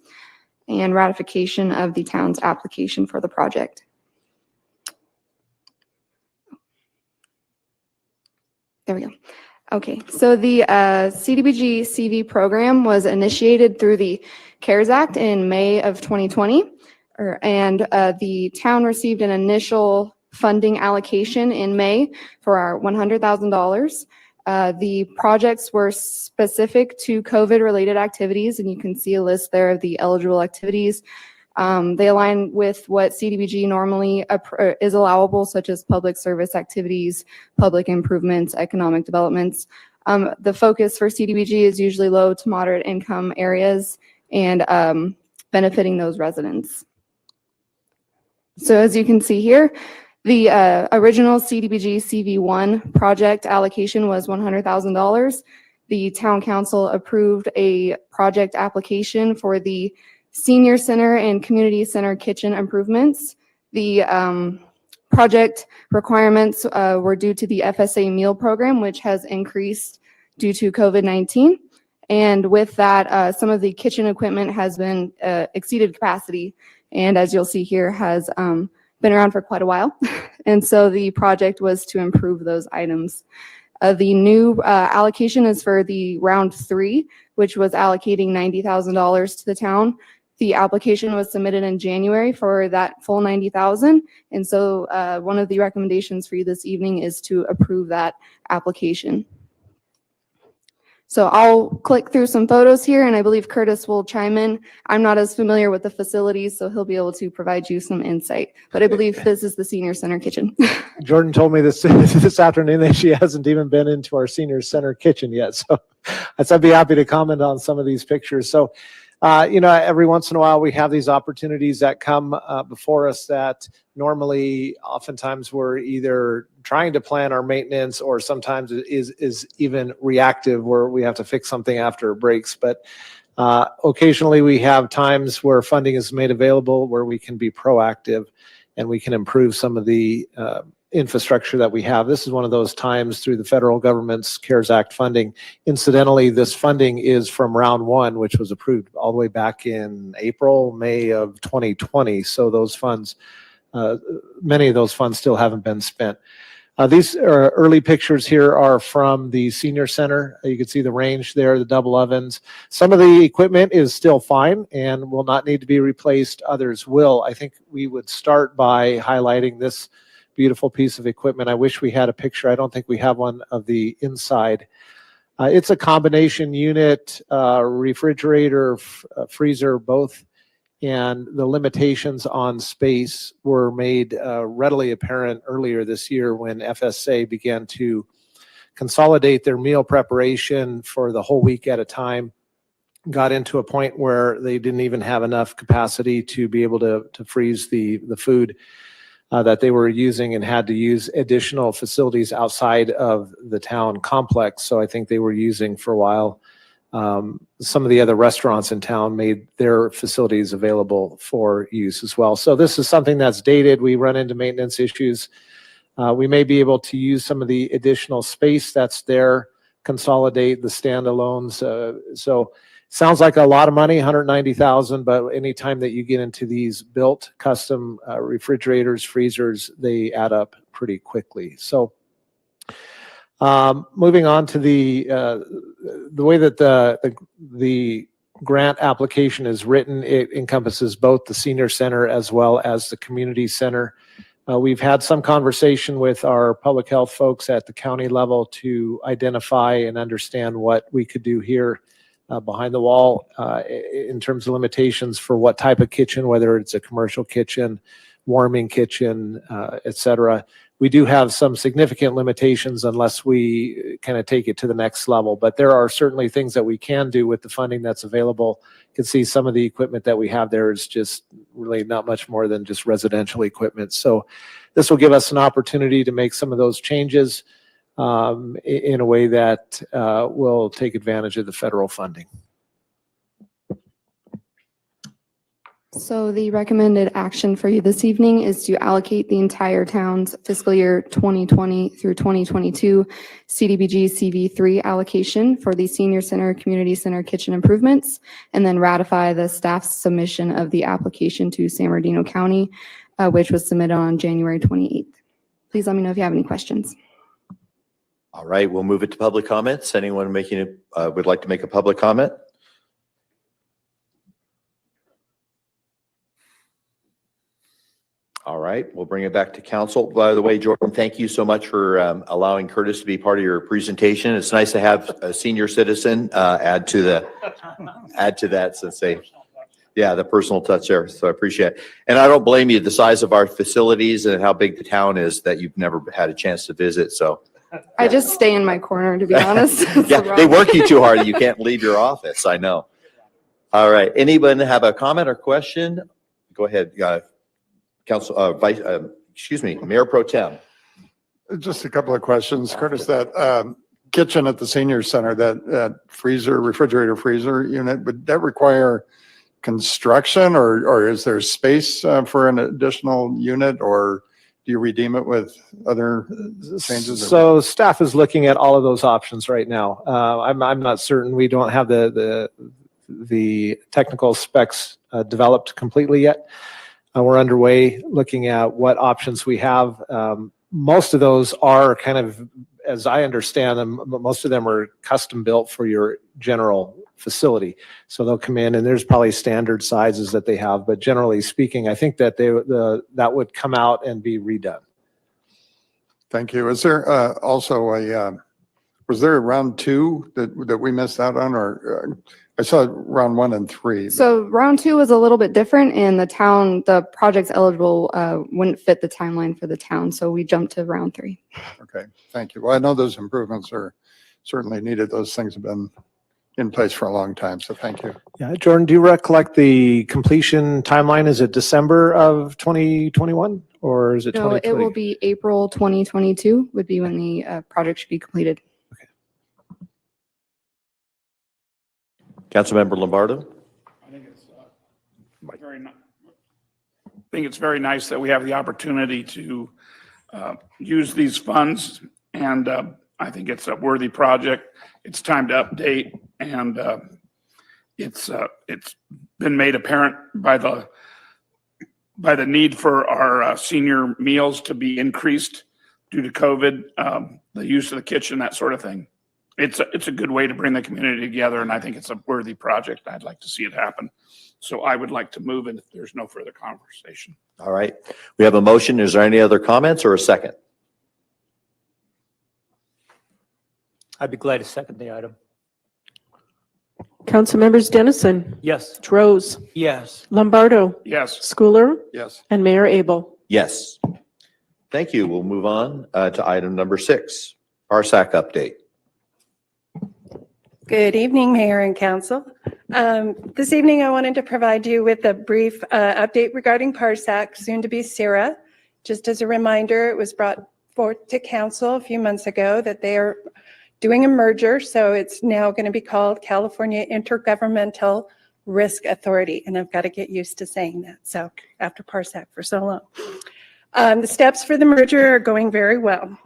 and ratification of the town's application for the project. There we go. Okay, so the CDBG CV program was initiated through the CARES Act in May of 2020, and the town received an initial funding allocation in May for our $100,000. The projects were specific to COVID-related activities, and you can see a list there of the eligible activities. They align with what CDBG normally is allowable, such as public service activities, public improvements, economic developments. The focus for CDBG is usually low to moderate income areas and benefiting those residents. So as you can see here, the original CDBG CV1 project allocation was $100,000. The town council approved a project application for the senior center and community center kitchen improvements. The project requirements were due to the FSA meal program, which has increased due to COVID-19. And with that, some of the kitchen equipment has been exceeded capacity. And as you'll see here, has been around for quite a while. And so the project was to improve those items. The new allocation is for the round 3, which was allocating $90,000 to the town. The application was submitted in January for that full $90,000. And so one of the recommendations for you this evening is to approve that application. So I'll click through some photos here, and I believe Curtis will chime in. I'm not as familiar with the facilities, so he'll be able to provide you some insight. But I believe this is the senior center kitchen. Jordan told me this afternoon that she hasn't even been into our senior center kitchen yet. So I'd be happy to comment on some of these pictures. So, every once in a while we have these opportunities that come before us that normally oftentimes we're either trying to plan our maintenance or sometimes it is even reactive where we have to fix something after it breaks. But occasionally we have times where funding is made available where we can be proactive and we can improve some of the infrastructure that we have. This is one of those times through the federal government's CARES Act funding. Incidentally, this funding is from round 1, which was approved all the way back in May of 2020. So those funds, many of those funds still haven't been spent. These early pictures here are from the senior center. You can see the range there, the double ovens. Some of the equipment is still fine and will not need to be replaced. Others will. I think we would start by highlighting this beautiful piece of equipment. I wish we had a picture. I don't think we have one of the inside. It's a combination unit, refrigerator, freezer, both. And the limitations on space were made readily apparent earlier this year when FSA began to consolidate their meal preparation for the whole week at a time. Got into a point where they didn't even have enough capacity to be able to freeze the food that they were using and had to use additional facilities outside of the town complex. So I think they were using for a while. Some of the other restaurants in town made their facilities available for use as well. So this is something that's dated. We run into maintenance issues. We may be able to use some of the additional space that's there, consolidate the standalones. So sounds like a lot of money, $190,000, but anytime that you get into these built custom refrigerators, freezers, they add up pretty quickly. So moving on to the way that the grant application is written, it encompasses both the senior center as well as the community center. We've had some conversation with our public health folks at the county level to identify and understand what we could do here behind the wall in terms of limitations for what type of kitchen, whether it's a commercial kitchen, warming kitchen, et cetera. We do have some significant limitations unless we kind of take it to the next level, but there are certainly things that we can do with the funding that's available. You can see some of the equipment that we have there is just really not much more than just residential equipment. So this will give us an opportunity to make some of those changes in a way that will take advantage of the federal funding. So the recommended action for you this evening is to allocate the entire town's fiscal year 2020 through 2022 CDBG CV3 allocation for the senior center, community center kitchen improvements, and then ratify the staff's submission of the application to San Bernardino County, which was submitted on January 28th. Please let me know if you have any questions. All right, we'll move it to public comments. Anyone would like to make a public comment? All right, we'll bring it back to council. By the way, Jordan, thank you so much for allowing Curtis to be part of your presentation. It's nice to have a senior citizen add to that since the personal touch there. So I appreciate it. And I don't blame you. The size of our facilities and how big the town is that you've never had a chance to visit. So I just stay in my corner, to be honest. yeah, they work you too hard. You can't leave your office. I know. All right. Anyone have a comment or question? Go ahead. Mayor Pro Tem. Just a couple of questions. Curtis, that kitchen at the senior center, that refrigerator freezer unit, would that require construction or is there space for an additional unit, or do you redeem it with other changes? So staff is looking at all of those options right now. I'm not certain. We don't have the technical specs developed completely yet. We're underway looking at what options we have. Most of those are kind of, as I understand them, most of them are custom built for your general facility. So they'll come in and there's probably standard sizes that they have, but generally speaking, I think that that would come out and be redone. Thank you. Is there also was there a round 2 that we missed out on, or I saw round 1 and 3? So round 2 was a little bit different, and the projects eligible wouldn't fit the timeline for the town, so we jumped to round 3. Okay, thank you. Well, I know those improvements are certainly needed. Those things have been in place for a long time, so thank you. Yeah, Jordan, do you recollect the completion timeline? Is it December of 2021 or is it No, 2020? it will be April 2022 would be when the project should be completed. Councilmember Lombardo. I think it's very nice that we have the opportunity to use these funds, and I think it's a worthy project. It's time to update, and it's been made apparent by the need for our senior meals to be increased due to COVID, the use of the kitchen, that sort of thing. It's a good way to bring the community together, and I think it's a worthy project. I'd like to see it happen. So I would like to move it if there's no further conversation. All right. We have a motion. Is there any other comments or a second? I'd be glad to second the item. Council members Dennison, Yes. Rose, Yes. Lombardo, Yes. Schooler, Yes. and Mayor Abel. Yes. Thank you. We'll move on to item number 6, Parsac update. Good evening, Mayor and Council. This evening, I wanted to provide you with a brief update regarding Parsac, soon to be CIRA. Just as a reminder, it was brought forth to Council a few months ago that they are doing a merger, so it's now going to be called California Intergovernmental Risk Authority, and I've got to get used to saying that, so after Parsac for so long. The steps for the merger are going very well.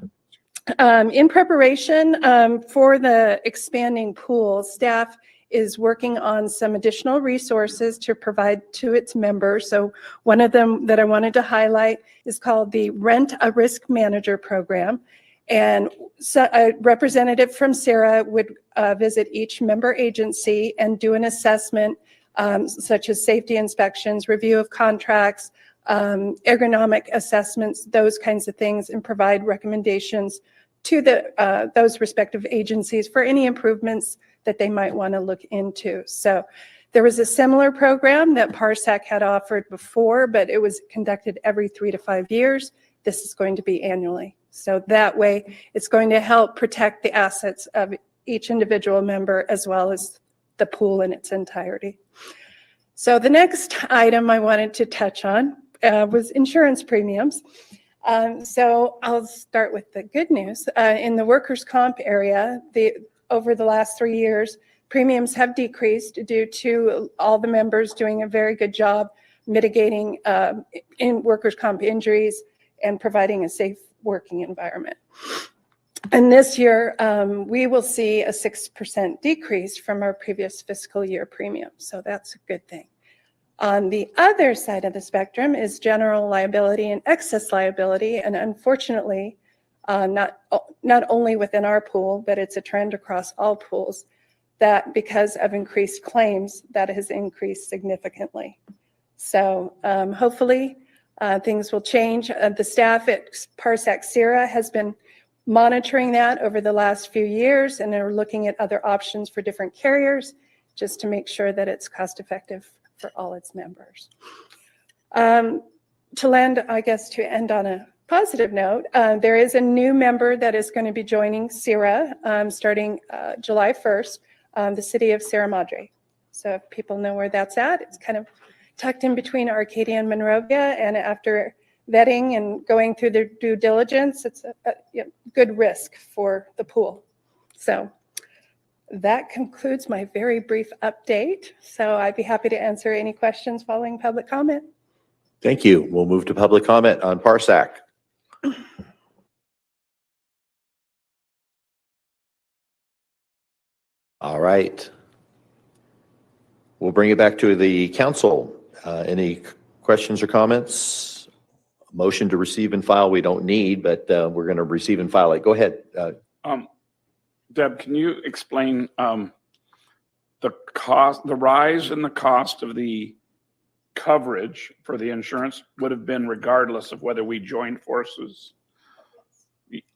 In preparation for the expanding pool, staff is working on some additional resources to provide to its members. So one of them that I wanted to highlight is called the Rent a Risk Manager Program. And so a representative from CIRA would visit each member agency and do an assessment such as safety inspections, review of contracts, ergonomic assessments, those kinds of things, and provide recommendations to those respective agencies for any improvements that they might want to look into. So there was a similar program that Parsac had offered before, but it was conducted every 3 to 5 years. This is going to be annually. So that way, it's going to help protect the assets of each individual member as well as the pool in its entirety. So the next item I wanted to touch on was insurance premiums. So I'll start with the good news. In the workers' comp area, over the last 3 years, premiums have decreased due to all the members doing a very good job mitigating in workers' comp injuries and providing a safe working environment. And this year, we will see a 6% decrease from our previous fiscal year premium. So that's a good thing. On the other side of the spectrum is general liability and excess liability. And unfortunately, not only within our pool, but it's a trend across all pools, that because of increased claims, that has increased significantly. So hopefully things will change. The staff at Parsac CIRA has been monitoring that over the last few years, and they're looking at other options for different carriers just to make sure that it's cost effective for all its members. To end on a positive note, there is a new member that is going to be joining CIRA starting July 1st, the city of Sierra Madre. So if people know where that's at, it's kind of tucked in between Arcadia and Monrovia. And after vetting and going through their due diligence, it's a good risk for the pool. So that concludes my very brief update. So I'd be happy to answer any questions following public comment. Thank you. We'll move to public comment on Parsac. All right. We'll bring it back to the council. Any questions or comments? Motion to receive and file we don't need, but we're going to receive and file it. Go ahead. Deb, can you explain the rise in the cost of the coverage for the insurance would have been regardless of whether we joined forces,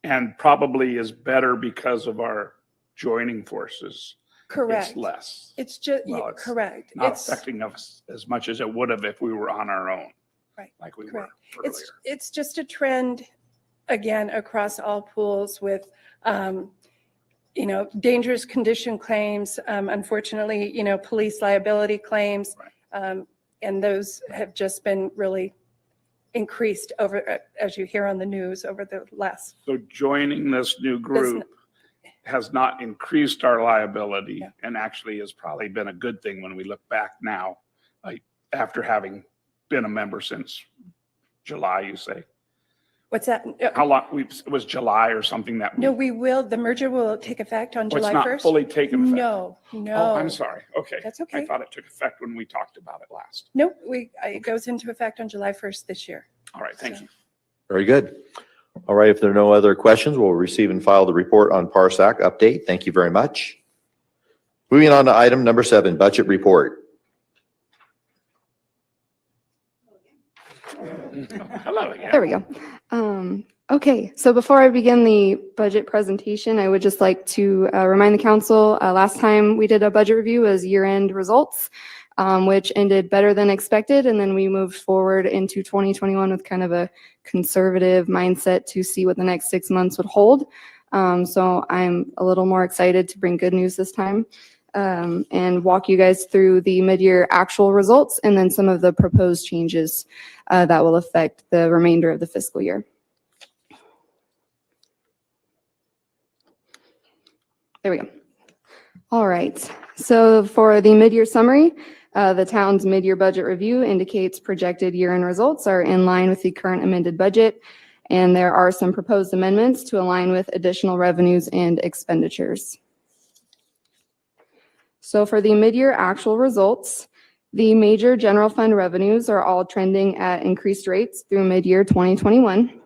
and probably is better because of our joining forces. Correct. It's less. It's just, It's correct. not affecting us as much as it would have if we were on our own. Right. Like we Correct. were earlier. It's just a trend, again, across all pools with, dangerous condition claims, unfortunately, police liability claims. Right. And those have just been really increased over, as you hear on the news, over the last. So joining this new group has not increased our liability, and actually has probably been a good thing when we look back now, like after having been a member since July, you say? What's that? How long, it was July or something that? No, the merger will take effect on July 1st. It's not fully taken effect? No. Oh, I'm sorry. Okay. That's okay. I thought it took effect when we talked about it last. No, it goes into effect on July 1st this year. All right, thank you. Very good. All right, if there are no other questions, we'll receive and file the report on Parsac update. Thank you very much. Moving on to item number 7, budget report. Hello again. There we go. Okay, so before I begin the budget presentation, I would just like to remind the council, last time we did a budget review was year-end results, which ended better than expected, and then we moved forward into 2021 with kind of a conservative mindset to see what the next 6 months would hold. So I'm a little more excited to bring good news this time and walk you guys through the mid-year actual results and then some of the proposed changes that will affect the remainder of the fiscal year. There we go. All right. So for the mid-year summary, the town's mid-year budget review indicates projected year-end results are in line with the current amended budget, and there are some proposed amendments to align with additional revenues and expenditures. So for the mid-year actual results, the major general fund revenues are all trending at increased rates through mid-year 2021.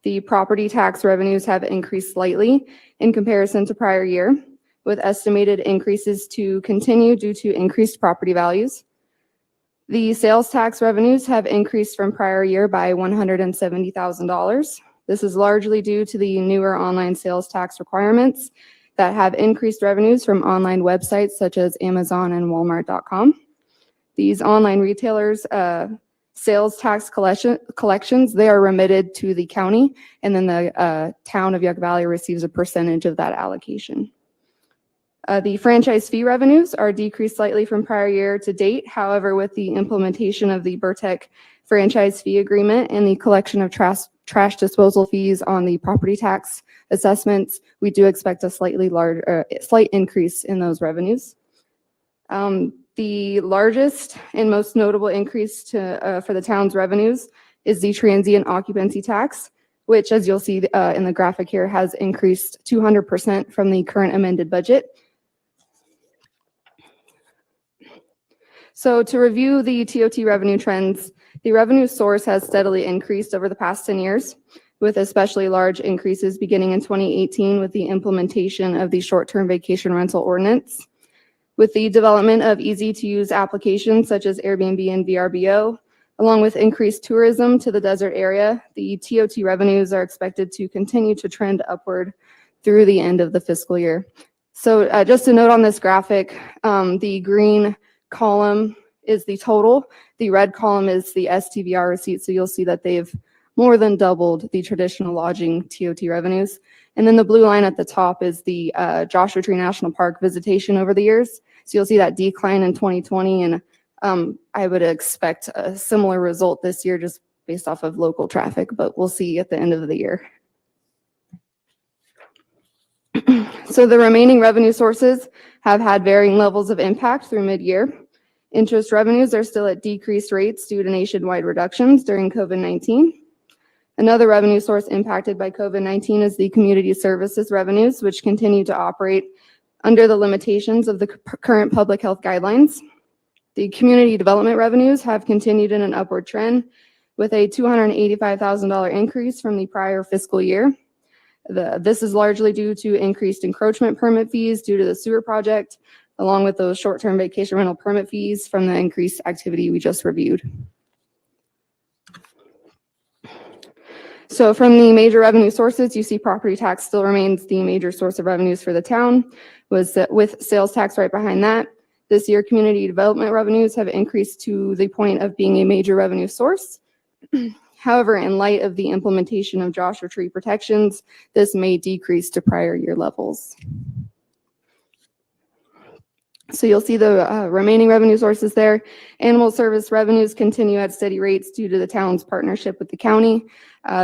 The property tax revenues have increased slightly in comparison to prior year, with estimated increases to continue due to increased property values. The sales tax revenues have increased from prior year by $170,000. This is largely due to the newer online sales tax requirements that have increased revenues from online websites such as Amazon and Walmart.com. These online retailers' sales tax collections, they are remitted to the county, and then the town of Yucca Valley receives a percentage of that allocation. The franchise fee revenues are decreased slightly from prior year to date. However, with the implementation of the Burtec franchise fee agreement and the collection of trash disposal fees on the property tax assessments, we do expect a slight increase in those revenues. The largest and most notable increase for the town's revenues is the transient occupancy tax, which, as you'll see in the graphic here, has increased 200% from the current amended budget. So to review the TOT revenue trends, the revenue source has steadily increased over the past 10 years, with especially large increases beginning in 2018 with the implementation of the short-term vacation rental ordinance. With the development of easy-to-use applications such as Airbnb and VRBO, along with increased tourism to the desert area, the TOT revenues are expected to continue to trend upward through the end of the fiscal year. So just a note on this graphic, the green column is the total. The red column is the STVR receipt, so you'll see that they've more than doubled the traditional lodging TOT revenues. And then the blue line at the top is the Joshua Tree National Park visitation over the years. So you'll see that decline in 2020 and I would expect a similar result this year just based off of local traffic, but we'll see at the end of the year. So the remaining revenue sources have had varying levels of impact through mid-year. Interest revenues are still at decreased rates due to nationwide reductions during COVID-19. Another revenue source impacted by COVID-19 is the community services revenues, which continue to operate under the limitations of the current public health guidelines. The community development revenues have continued in an upward trend with a $285,000 increase from the prior fiscal year. This is largely due to increased encroachment permit fees due to the sewer project, along with those short-term vacation rental permit fees from the increased activity we just reviewed. So from the major revenue sources, you see property tax still remains the major source of revenues for the town, with sales tax right behind that. This year, community development revenues have increased to the point of being a major revenue source. However, in light of the implementation of Joshua Tree protections, this may decrease to prior year levels. So you'll see the remaining revenue sources there. Animal service revenues continue at steady rates due to the town's partnership with the county.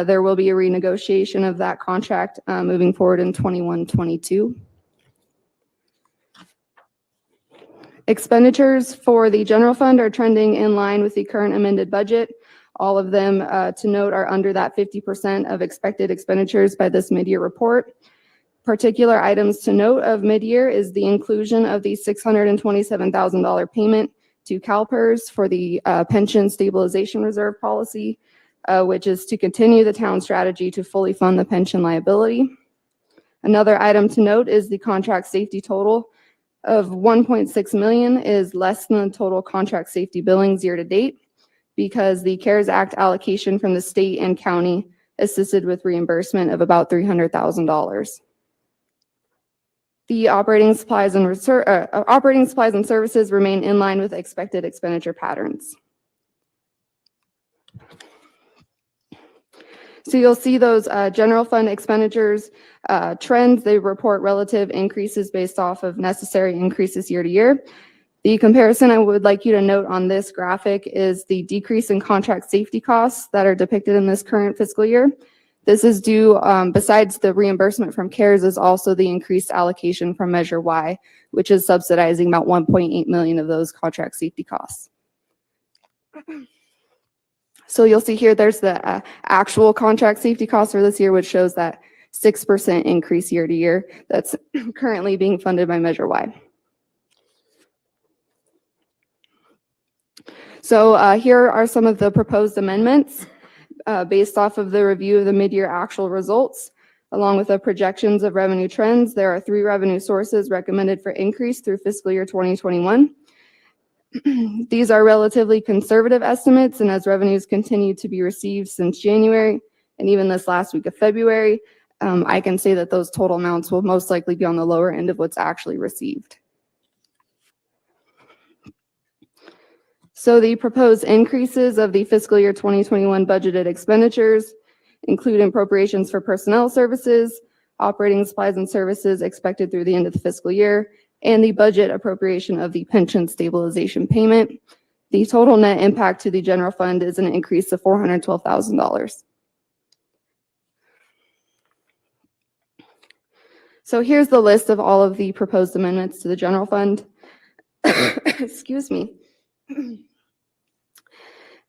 There will be a renegotiation of that contract moving forward in 21-22. Expenditures for the general fund are trending in line with the current amended budget. All of them, to note, are under that 50% of expected expenditures by this mid-year report. Particular items to note of mid-year is the inclusion of the $627,000 payment to CalPERS for the pension stabilization reserve policy, which is to continue the town's strategy to fully fund the pension liability. Another item to note is the contract safety total of $1.6 million is less than the total contract safety billings year to date because the CARES Act allocation from the state and county assisted with reimbursement of about $300,000. The operating supplies and services remain in line with expected expenditure patterns. So you'll see those general fund expenditures trends. They report relative increases based off of necessary increases year to year. The comparison I would like you to note on this graphic is the decrease in contract safety costs that are depicted in this current fiscal year. This is due, besides the reimbursement from CARES, is also the increased allocation from Measure Y, which is subsidizing about 1.8 million of those contract safety costs. So you'll see here there's the actual contract safety costs for this year, which shows that 6% increase year to year that's currently being funded by Measure Y. So here are some of the proposed amendments based off of the review of the mid-year actual results, along with the projections of revenue trends. There are 3 revenue sources recommended for increase through fiscal year 2021. These are relatively conservative estimates, and as revenues continue to be received since January and even this last week of February, I can say that those total amounts will most likely be on the lower end of what's actually received. So the proposed increases of the fiscal year 2021 budgeted expenditures include appropriations for personnel services, operating supplies and services expected through the end of the fiscal year, and the budget appropriation of the pension stabilization payment. The total net impact to the general fund is an increase of $412,000. So here's the list of all of the proposed amendments to the general fund. Excuse me.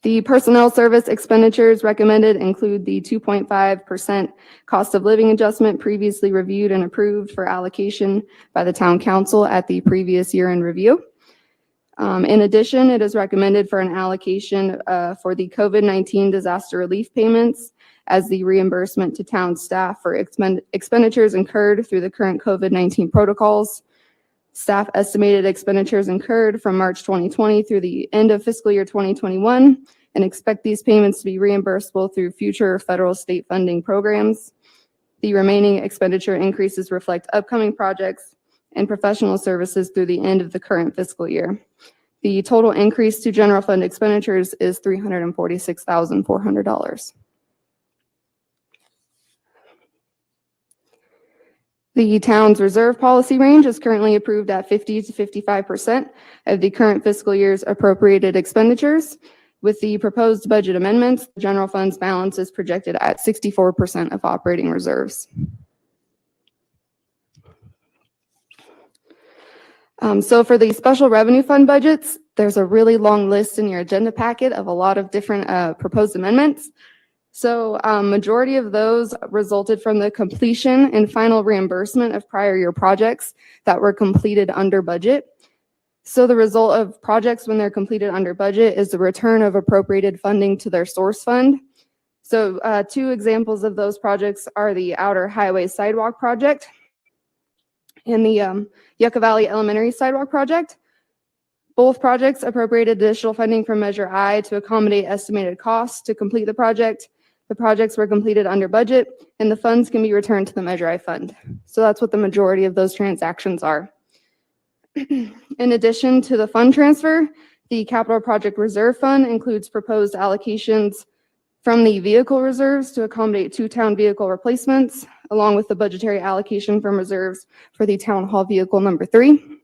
The personnel service expenditures recommended include the 2.5% cost of living adjustment previously reviewed and approved for allocation by the town council at the previous year in review. In addition, it is recommended for an allocation for the COVID-19 disaster relief payments as the reimbursement to town staff for expenditures incurred through the current COVID-19 protocols. Staff estimated expenditures incurred from March 2020 through the end of fiscal year 2021 and expect these payments to be reimbursable through future federal state funding programs. The remaining expenditure increases reflect upcoming projects and professional services through the end of the current fiscal year. The total increase to general fund expenditures is $346,400. 400. The town's reserve policy range is currently approved at 50 to 55% of the current fiscal year's appropriated expenditures. With the proposed budget amendments, the general fund's balance is projected at 64% of operating reserves. So for the special revenue fund budgets, there's a really long list in your agenda packet of a lot of different proposed amendments. So majority of those resulted from the completion and final reimbursement of prior year projects that were completed under budget. So the result of projects when they're completed under budget is the return of appropriated funding to their source fund. So 2 examples of those projects are the Outer Highway Sidewalk Project and the Yucca Valley Elementary Sidewalk Project. Both projects appropriated additional funding from Measure I to accommodate estimated costs to complete the project. The projects were completed under budget, and the funds can be returned to the Measure I fund. So that's what the majority of those transactions are. In addition to the fund transfer, the Capital Project Reserve Fund includes proposed allocations from the vehicle reserves to accommodate 2 town vehicle replacements, along with the budgetary allocation from reserves for the Town Hall Vehicle number 3.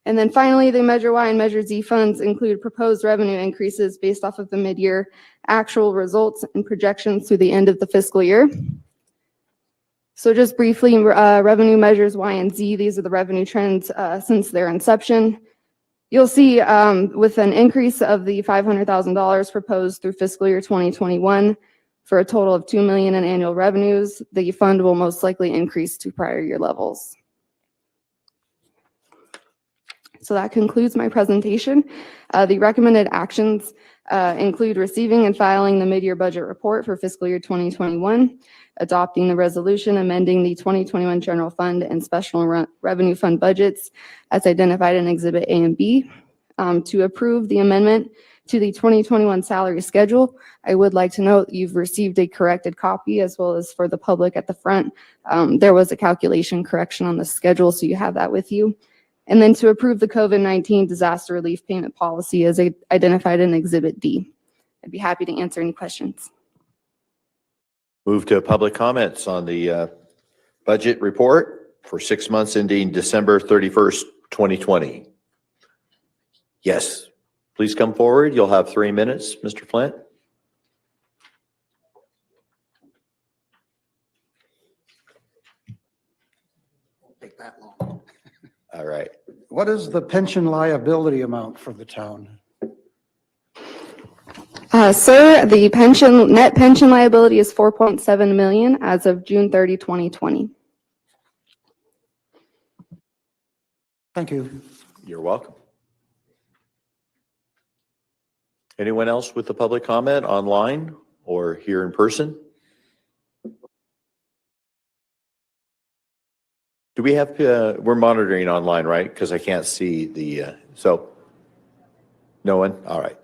And then finally, the Measure Y and Measure Z funds include proposed revenue increases based off of the mid-year actual results and projections through the end of the fiscal year. So just briefly, revenue measures Y and Z, these are the revenue trends since their inception. You'll see with an increase of the $500,000 proposed through fiscal year 2021 for a total of $2 million in annual revenues, the fund will most likely increase to prior year levels. So that concludes my presentation. The recommended actions include receiving and filing the mid-year budget report for fiscal year 2021, adopting the resolution amending the 2021 general fund and special revenue fund budgets as identified in Exhibit A and B, to approve the amendment to the 2021 salary schedule. I would like to note you've received a corrected copy, as well as for the public at the front. There was a calculation correction on the schedule, so you have that with you. And then to approve the COVID-19 disaster relief payment policy as identified in Exhibit D. I'd be happy to answer any questions. Move to public comments on the budget report for 6 months ending December 31st, 2020. Yes, please come forward. You'll have 3 minutes, Mr. Flint. Won't take that long. All right. What is the pension liability amount for the town? Sir, the net pension liability is $4.7 million as of June 30, 2020. Thank you. You're welcome. Anyone else with the public comment online or here in person? Do we have, we're monitoring online, right? Because I can't see the, so no one? All right.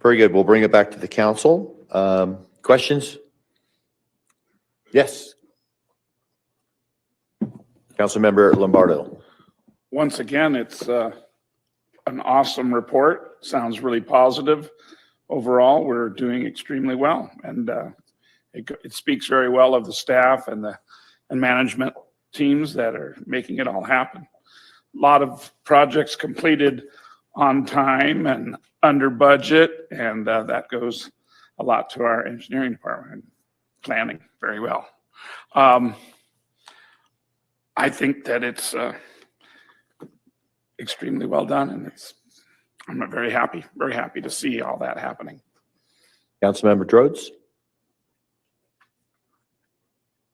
Very good. We'll bring it back to the council. Questions? Yes. Councilmember Lombardo. Once again, it's an awesome report. Sounds really positive. Overall, we're doing extremely well, and it speaks very well of the staff and management teams that are making it all happen. A lot of projects completed on time and under budget, and that goes a lot to our engineering department, planning very well. I think that it's extremely well done, and I'm very happy to see all that happening. Councilmember Drodes.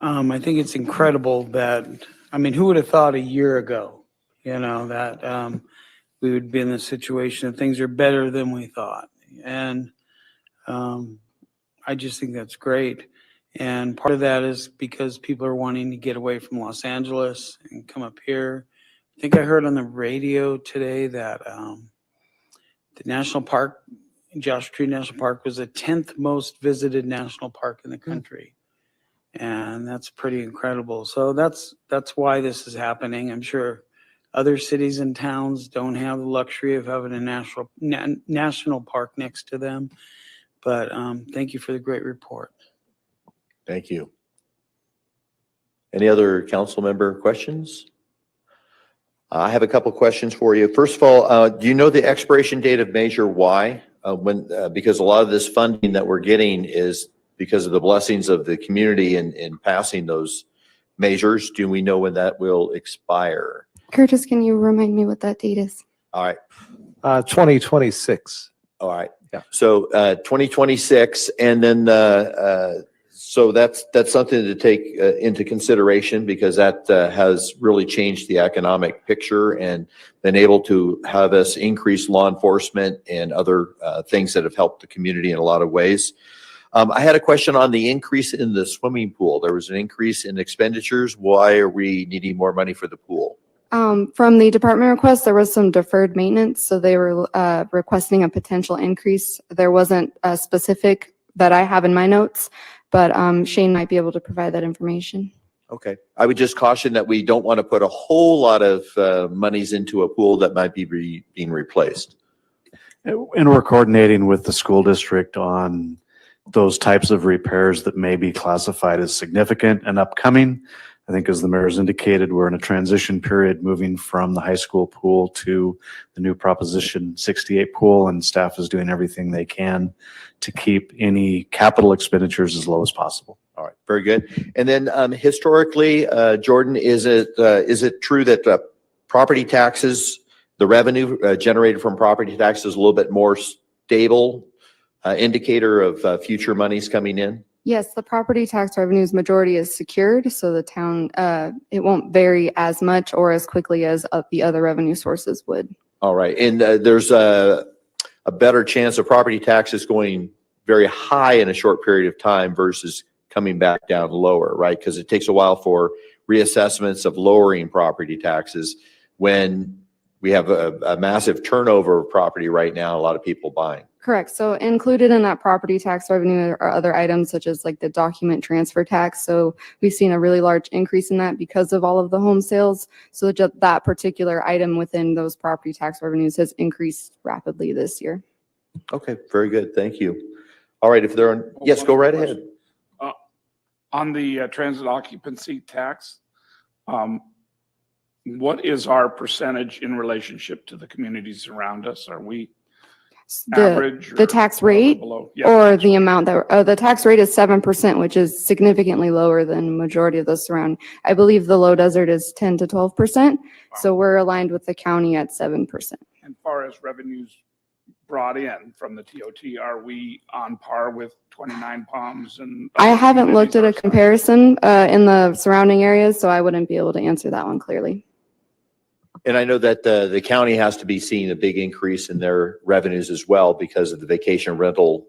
I think it's incredible that, I mean, who would have thought a year ago, that we would be in this situation that things are better than we thought. And I just think that's great. And part of that is because people are wanting to get away from Los Angeles and come up here. I think I heard on the radio today that the national park, Joshua Tree National Park, was the 10th most visited national park in the country. And that's pretty incredible. So that's why this is happening. I'm sure other cities and towns don't have the luxury of having a national park next to them. But thank you for the great report. Thank you. Any other council member questions? I have a couple questions for you. First of all, do you know the expiration date of Measure Y? Because a lot of this funding that we're getting is because of the blessings of the community in passing those measures. Do we know when that will expire? Curtis, can you remind me what that date is? All right. 2026. All right. Yeah. So 2026, and then so that's something to take into consideration, because that has really changed the economic picture and been able to have us increase law enforcement and other things that have helped the community in a lot of ways. I had a question on the increase in the swimming pool. There was an increase in expenditures. Why are we needing more money for the pool? From the department request, there was some deferred maintenance, so they were requesting a potential increase. There wasn't a specific that I have in my notes, but Shane might be able to provide that information. Okay. I would just caution that we don't want to put a whole lot of monies into a pool that might be being replaced. And we're coordinating with the school district on those types of repairs that may be classified as significant and upcoming. I think, as the mayor's indicated, we're in a transition period moving from the high school pool to the new Proposition 68 pool, and staff is doing everything they can to keep any capital expenditures as low as possible. All right, very good. And then historically, Jordan, is it true that property taxes, the revenue generated from property taxes, is a little bit more stable indicator of future monies coming in? Yes, the property tax revenues majority is secured, so the town, it won't vary as much or as quickly as the other revenue sources would. All right, and there's a better chance of property taxes going very high in a short period of time versus coming back down lower, right? Because it takes a while for reassessments of lowering property taxes when we have a massive turnover of property right now, a lot of people buying. Correct. So included in that property tax revenue are other items such as like the document transfer tax. So we've seen a really large increase in that because of all of the home sales. So just that particular item within those property tax revenues has increased rapidly this year. Okay, very good. Thank you. All right, if there are, yes, go right ahead. On the transit occupancy tax, what is our percentage in relationship to the communities around us? Are we average? The tax rate or the amount that, the tax rate is 7%, which is significantly lower than majority of those surrounding. I believe the low desert is 10 to 12%. So we're aligned with the county at 7%. As far as revenues brought in from the TOT, are we on par with 29 Palms? And I haven't looked at a comparison in the surrounding areas, so I wouldn't be able to answer that one clearly. And I know that the county has to be seeing a big increase in their revenues as well because of the vacation rental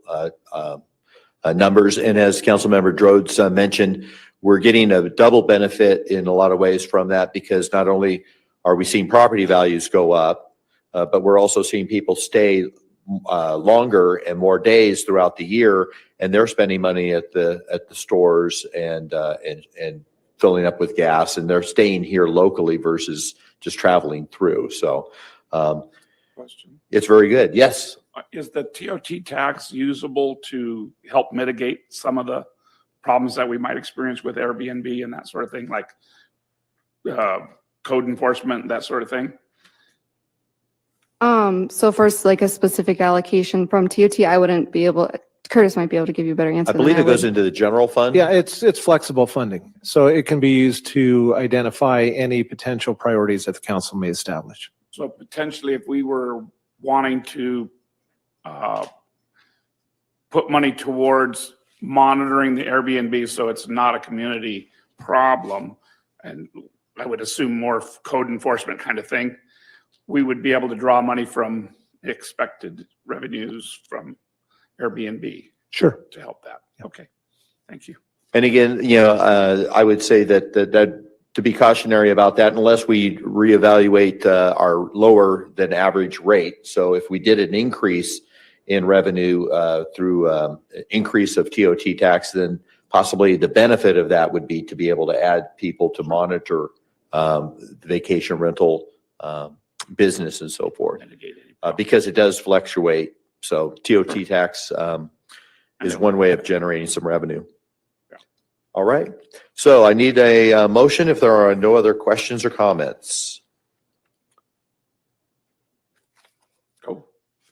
numbers. And as Councilmember Rhodes mentioned, we're getting a double benefit in a lot of ways from that, because not only are we seeing property values go up, but we're also seeing people stay longer and more days throughout the year, and they're spending money at the stores and filling up with gas, and they're staying here locally versus just traveling through. So question. It's very good. Yes. Is the TOT tax usable to help mitigate some of the problems that we might experience with Airbnb and that sort of thing, like code enforcement, that sort of thing? So first, like a specific allocation from TOT, I wouldn't be able, Curtis might be able to give you a better answer. I believe it goes into the general fund. Yeah, it's flexible funding. So it can be used to identify any potential priorities that the council may establish. So potentially, if we were wanting to put money towards monitoring the Airbnb so it's not a community problem, and I would assume more code enforcement kind of thing, we would be able to draw money from expected revenues from Airbnb. Sure. To help that. Okay. Thank you. And again, I would say that to be cautionary about that, unless we reevaluate our lower than average rate. So if we did an increase in revenue through increase of TOT tax, then possibly the benefit of that would be to be able to add people to monitor the vacation rental business and so forth, because it does fluctuate. So TOT tax is one way of generating some revenue. All right. So I need a motion if there are no other questions or comments.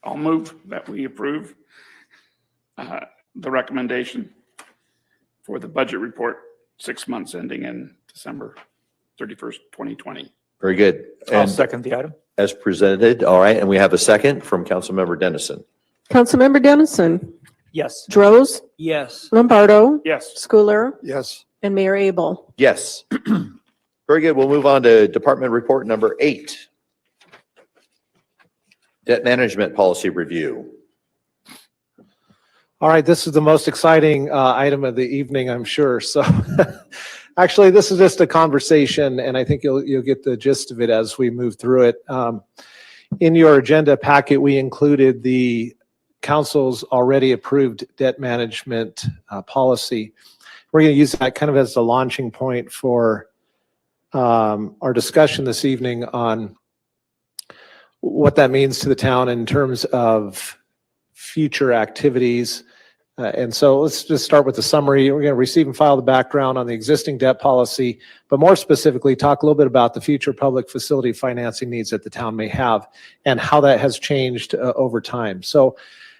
I'll move that we approve the recommendation for the budget report 6 months ending in December 31st, 2020. Very good. I'll And second the item. as presented, all right, and we have a second from Councilmember Dennison. Councilmember Dennison, Yes. Droz, Yes. Lombardo, Yes. Schooler, Yes. and Mayor Abel. Yes. Very good. We'll move on to department report number 8. Debt management policy review. All right, this is the most exciting item of the evening, I'm sure. So actually, this is just a conversation, and I think you'll get the gist of it as we move through it. In your agenda packet, we included the council's already approved debt management policy. We're going to use that kind of as the launching point for our discussion this evening on what that means to the town in terms of future activities. And so let's just start with the summary. We're going to receive and file the background on the existing debt policy, but more specifically, talk a little bit about the future public facility financing needs that the town may have and how that has changed over time. So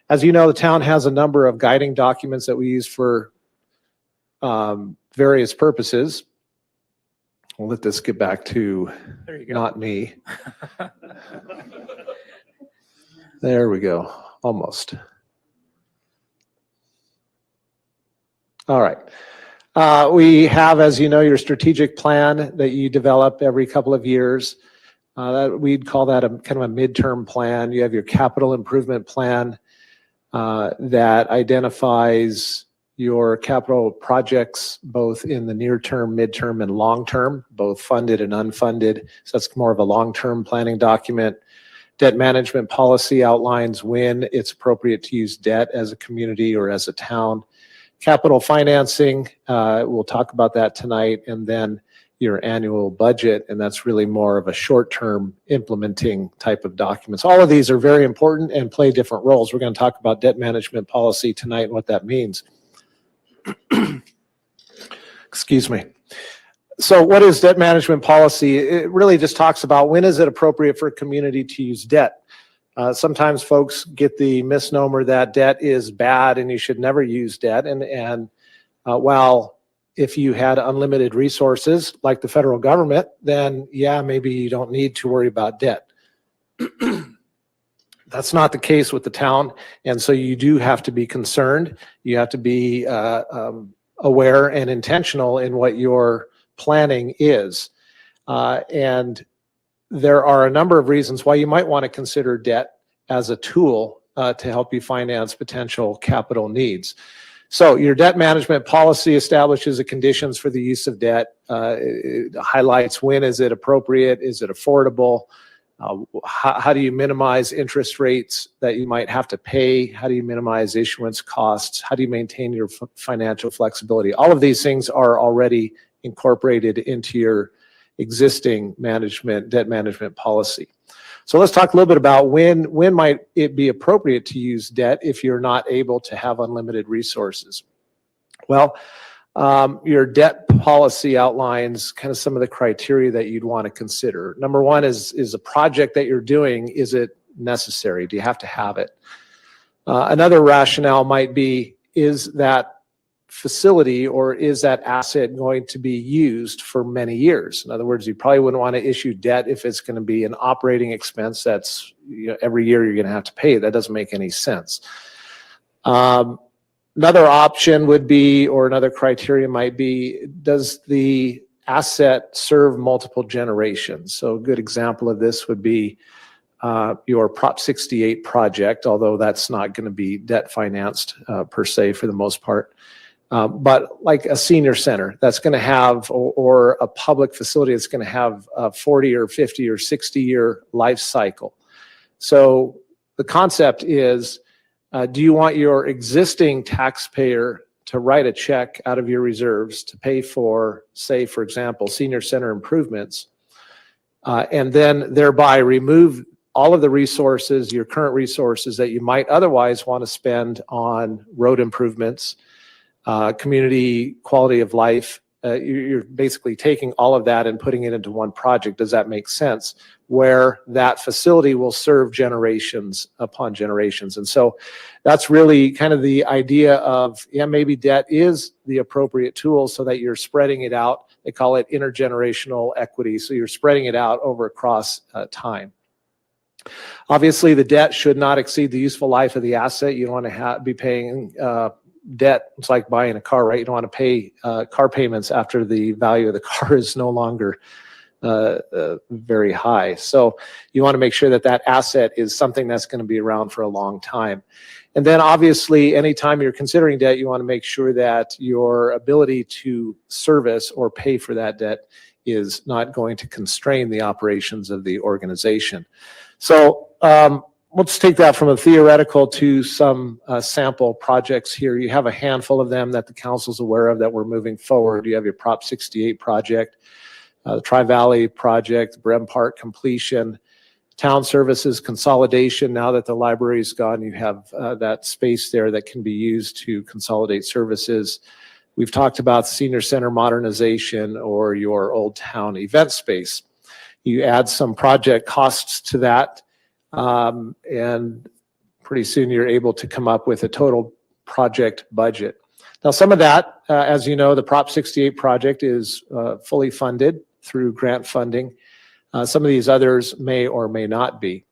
as you know, the town has a number of guiding documents that we use for various purposes. We'll let this get back to not me. There we go. Almost. All right. We have, as you know, your strategic plan that you develop every couple of years. We'd call that a kind of a midterm plan. You have your capital improvement plan that identifies your capital projects both in the near term, midterm, and long term, both funded and unfunded. So that's more of a long-term planning document. Debt management policy outlines when it's appropriate to use debt as a community or as a town. Capital financing, we'll talk about that tonight, and then your annual budget, and that's really more of a short-term implementing type of documents. All of these are very important and play different roles. We're going to talk about debt management policy tonight and what that means. Excuse me. So what is debt management policy? It really just talks about when is it appropriate for a community to use debt. Sometimes folks get the misnomer that debt is bad and you should never use debt. And while if you had unlimited resources like the federal government, then yeah, maybe you don't need to worry about debt. That's not the case with the town. And so you do have to be concerned. You have to be aware and intentional in what your planning is. And there are a number of reasons why you might want to consider debt as a tool to help you finance potential capital needs. So your debt management policy establishes the conditions for the use of debt. It highlights when is it appropriate, is it affordable, how do you minimize interest rates that you might have to pay, how do you minimize issuance costs, how do you maintain your financial flexibility. All of these things are already incorporated into your existing debt management policy. So let's talk a little bit about when might it be appropriate to use debt if you're not able to have unlimited resources. Well, your debt policy outlines kind of some of the criteria that you'd want to consider. Number one is a project that you're doing, is it necessary? Do you have to have it? Another rationale might be, is that facility or is that asset going to be used for many years? In other words, you probably wouldn't want to issue debt if it's going to be an operating expense that's, every year you're going to have to pay. That doesn't make any sense. Another option would be, or another criteria might be, does the asset serve multiple generations? So a good example of this would be your Prop 68 project, although that's not going to be debt financed per se for the most part. But like a senior center that's going to have, or a public facility that's going to have a 40 or 50 or 60-year life cycle. So the concept is, do you want your existing taxpayer to write a check out of your reserves to pay for, say, for example, senior center improvements, and then thereby remove all of the resources, your current resources that you might otherwise want to spend on road improvements, community quality of life. You're basically taking all of that and putting it into one project. Does that make sense? Where that facility will serve generations upon generations. And so that's really kind of the idea of, yeah, maybe debt is the appropriate tool so that you're spreading it out. They call it intergenerational equity. So you're spreading it out over across time. Obviously, the debt should not exceed the useful life of the asset. You don't want to be paying debt. It's like buying a car, right? You don't want to pay car payments after the value of the car is no longer very high. So you want to make sure that that asset is something that's going to be around for a long time. And then obviously, anytime you're considering debt, you want to make sure that your ability to service or pay for that debt is not going to constrain the operations of the organization. So let's take that from a theoretical to some sample projects here. You have a handful of them that the council's aware of that we're moving forward. You have your Prop 68 project, the Tri-Valley project, Brem Park completion, town services consolidation. Now that the library's gone, you have that space there that can be used to consolidate services. We've talked about senior center modernization or your old town event space. You add some project costs to that, and pretty soon you're able to come up with a total project budget. Now, some of that, as you know, the Prop 68 project is fully funded through grant funding. Some of these others may or may not be.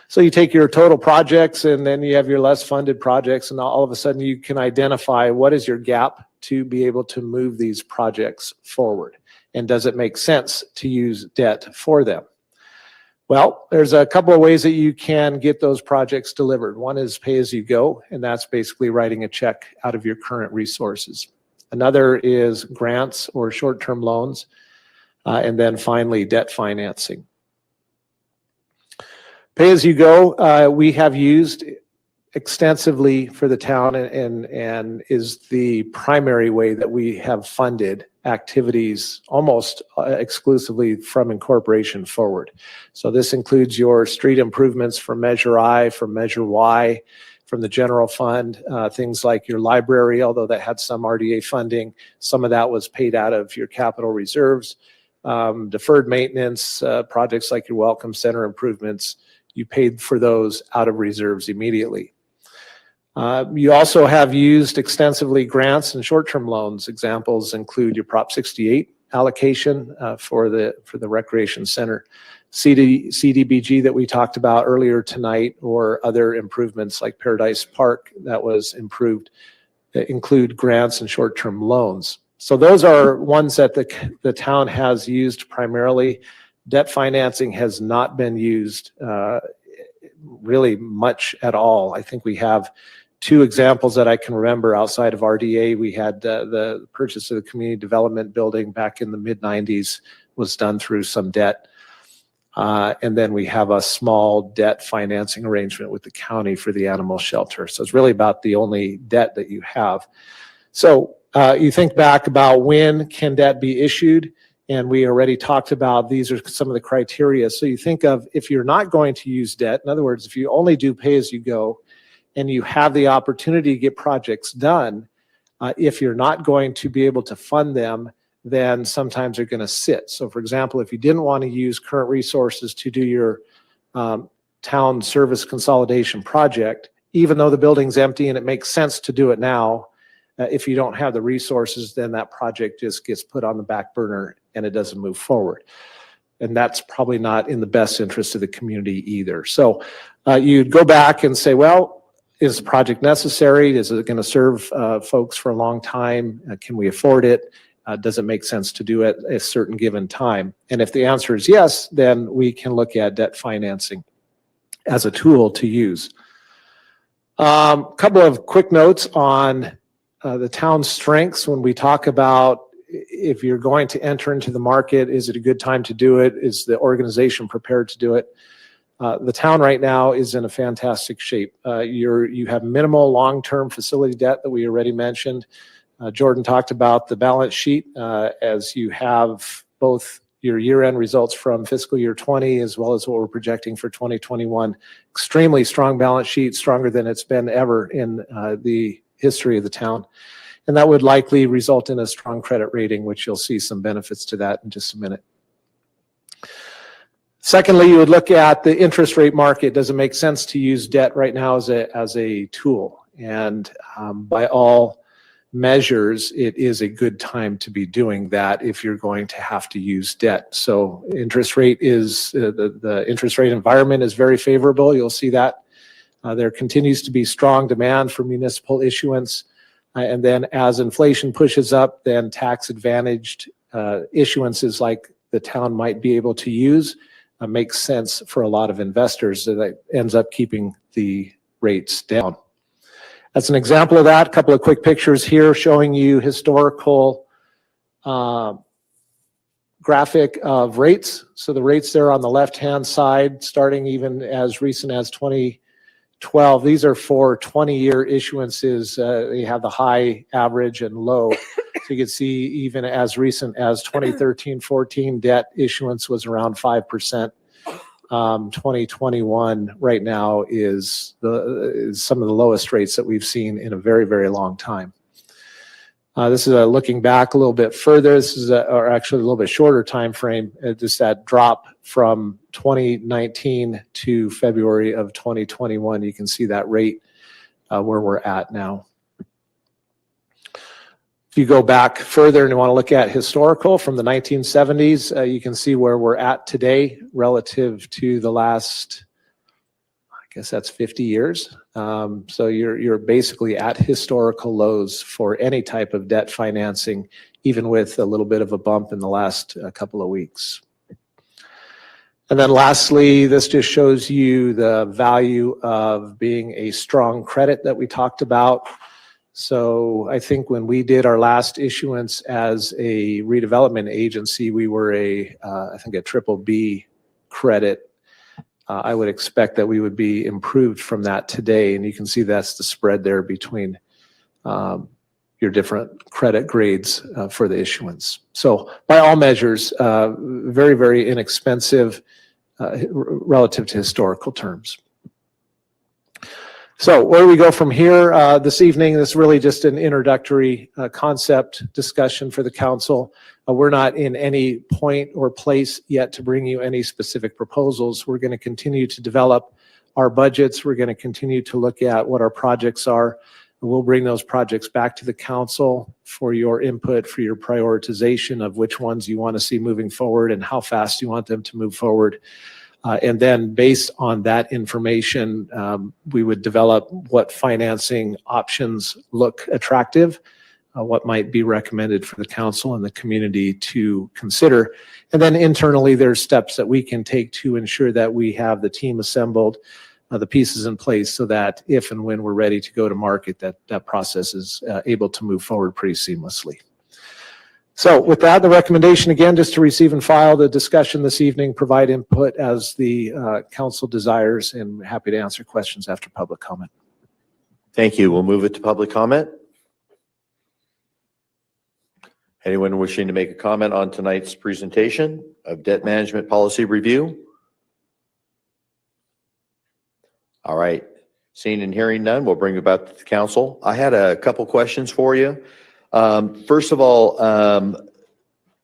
So you take your total projects and then you have your less funded projects, and all of a sudden you can identify what is your gap to be able to move these projects forward. And does it make sense to use debt for them? Well, there's a couple of ways that you can get those projects delivered. One is pay as you go, and that's basically writing a check out of your current resources. Another is grants or short-term loans. And then finally, debt financing. Pay as you go, we have used extensively for the town and is the primary way that we have funded activities almost exclusively from incorporation forward. So this includes your street improvements from Measure I, from Measure Y, from the general fund, things like your library, although that had some RDA funding, some of that was paid out of your capital reserves. Deferred maintenance, projects like your welcome center improvements, you paid for those out of reserves immediately. You also have used extensively grants and short-term loans. Examples include your Prop 68 allocation for the recreation center, CDBG that we talked about earlier tonight, or other improvements like Paradise Park that was improved that include grants and short-term loans. So those are ones that the town has used primarily. Debt financing has not been used really much at all. I think we have two examples that I can remember outside of RDA. We had the purchase of the community development building back in the mid-90s was done through some debt. And then we have a small debt financing arrangement with the county for the animal shelter. So it's really about the only debt that you have. So you think back about when can debt be issued, and we already talked about these are some of the criteria. So you think of if you're not going to use debt, in other words, if you only do pay as you go and you have the opportunity to get projects done, if you're not going to be able to fund them, then sometimes they're going to sit. So for example, if you didn't want to use current resources to do your town service consolidation project, even though the building's empty and it makes sense to do it now, if you don't have the resources, then that project just gets put on the back burner and it doesn't move forward. And that's probably not in the best interest of the community either. So you'd go back and say, well, is the project necessary? Is it going to serve folks for a long time? Can we afford it? Does it make sense to do it at a certain given time? And if the answer is yes, then we can look at debt financing as a tool to use. Couple of quick notes on the town's strengths. When we talk about if you're going to enter into the market, is it a good time to do it? Is the organization prepared to do it? The town right now is in a fantastic shape. You have minimal long-term facility debt that we already mentioned. Jordan talked about the balance sheet as you have both your year-end results from fiscal year 20 as well as what we're projecting for 2021. Extremely strong balance sheet, stronger than it's been ever in the history of the town. And that would likely result in a strong credit rating, which you'll see some benefits to that in just a minute. Secondly, you would look at the interest rate market. Does it make sense to use debt right now as a tool? And by all measures, it is a good time to be doing that if you're going to have to use debt. So interest rate is, the interest rate environment is very favorable. You'll see that. There continues to be strong demand for municipal issuance. And then as inflation pushes up, then tax advantaged issuances like the town might be able to use makes sense for a lot of investors. That ends up keeping the rates down. As an example of that, a couple of quick pictures here showing you historical graphic of rates. So the rates there on the left-hand side, starting even as recent as 2012. These are for 20-year issuances. They have the high, average, and low. So you can see even as recent as 2013-14, debt issuance was around 5%. 2021 right now is some of the lowest rates that we've seen in a very, very long time. This is looking back a little bit further. This is or actually a little bit shorter time frame. Just that drop from 2019 to February of 2021. You can see that rate where we're at now. If you go back further and you want to look at historical from the 1970s, you can see where we're at today relative to the last, I guess that's 50 years. So you're basically at historical lows for any type of debt financing, even with a little bit of a bump in the last couple of weeks. And then lastly, this just shows you the value of being a strong credit that we talked about. So I think when we did our last issuance as a redevelopment agency, we were I think a BBB credit. I would expect that we would be improved from that today. And you can see that's the spread there between your different credit grades for the issuance. So by all measures, very, very inexpensive relative to historical terms. So where do we go from here this evening? This is really just an introductory concept discussion for the council. We're not in any point or place yet to bring you any specific proposals. We're going to continue to develop our budgets. We're going to continue to look at what our projects are. We'll bring those projects back to the council for your input, for your prioritization of which ones you want to see moving forward and how fast you want them to move forward. And then based on that information, we would develop what financing options look attractive, what might be recommended for the council and the community to consider. And then internally, there's steps that we can take to ensure that we have the team assembled, the pieces in place so that if and when we're ready to go to market, that process is able to move forward pretty seamlessly. So with that, the recommendation again, just to receive and file the discussion this evening, provide input as the council desires, and happy to answer questions after public comment. Thank you. We'll move it to public comment. Anyone wishing to make a comment on tonight's presentation of debt management policy review? All right. Seeing and hearing none, we'll bring it back to the council. I had a couple questions for you. First of all,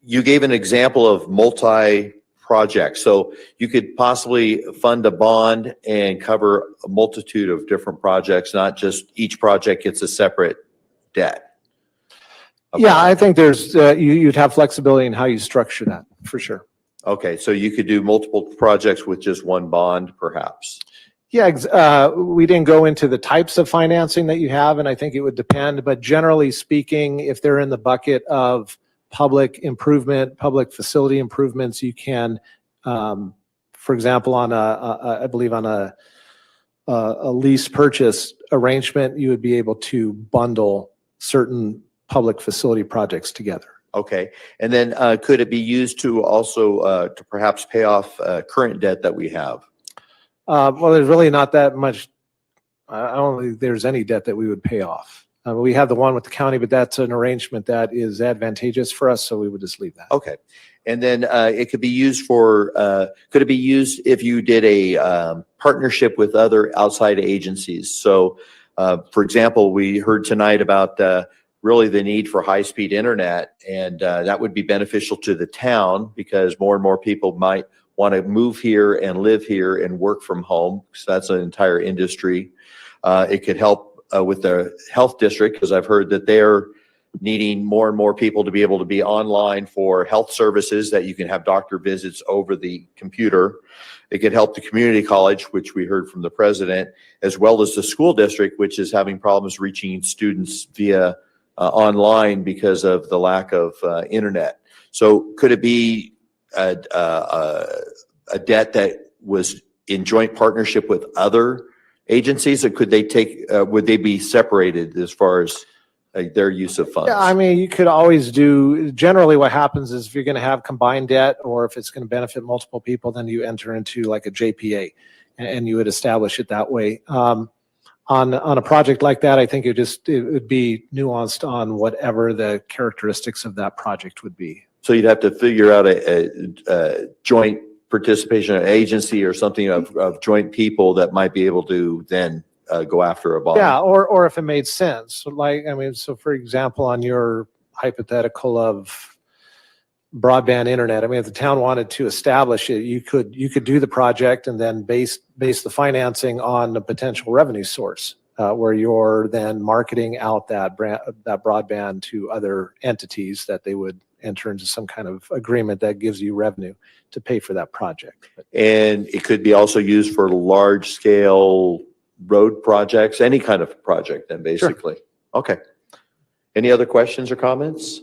you gave an example of multi-projects. So you could possibly fund a bond and cover a multitude of different projects, not just each project gets a separate debt. Yeah, I think there's, you'd have flexibility in how you structure that, for sure. Okay, so you could do multiple projects with just one bond, perhaps. Yeah, we didn't go into the types of financing that you have, and I think it would depend, but generally speaking, if they're in the bucket of public improvement, public facility improvements, you can, for example, on I believe on a lease purchase arrangement, you would be able to bundle certain public facility projects together. Okay, and then could it be used to also to perhaps pay off current debt that we have? Well, there's really not that much. I don't think there's any debt that we would pay off. We have the one with the county, but that's an arrangement that is advantageous for us, so we would just leave that. Okay, and then it could be used for, could it be used if you did a partnership with other outside agencies? So For example, we heard tonight about really the need for high-speed internet, and that would be beneficial to the town because more and more people might want to move here and live here and work from home. So that's an entire industry. It could help with the health district because I've heard that they're needing more and more people to be able to be online for health services, that you can have doctor visits over the computer. It could help the community college, which we heard from the president, as well as the school district, which is having problems reaching students via online because of the lack of internet. So could it be a debt that was in joint partnership with other agencies, or could they take, would they be separated as far as their use of funds? Yeah, I mean, you could always do, generally what happens is if you're going to have combined debt or if it's going to benefit multiple people, then you enter into like a JPA and you would establish it that way. On a project like that, I think it would be nuanced on whatever the characteristics of that project would be. So you'd have to figure out a joint participation agency or something of joint people that might be able to then go after a bond. Yeah, or if it made sense. So like, I mean, so for example, on your hypothetical of broadband internet, I mean, if the town wanted to establish it, you could do the project and then base the financing on the potential revenue source, where you're then marketing out that broadband to other entities that they would enter into some kind of agreement that gives you revenue to pay for that project. And it could be also used for large scale road projects, any kind of project then basically. Sure. Okay. Any other questions or comments?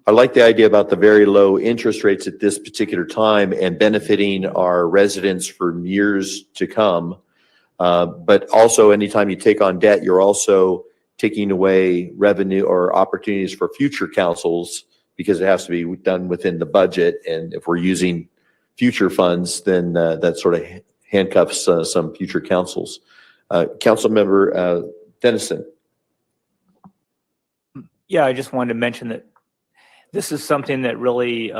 I like the idea about the very low interest rates at this particular time and benefiting our residents for years to come. But also anytime you take on debt, you're also taking away revenue or opportunities for future councils because it has to be done within the budget. And if we're using future funds, then that sort of handcuffs some future councils. Council member Dennison. Yeah, I just wanted to mention that this is something that really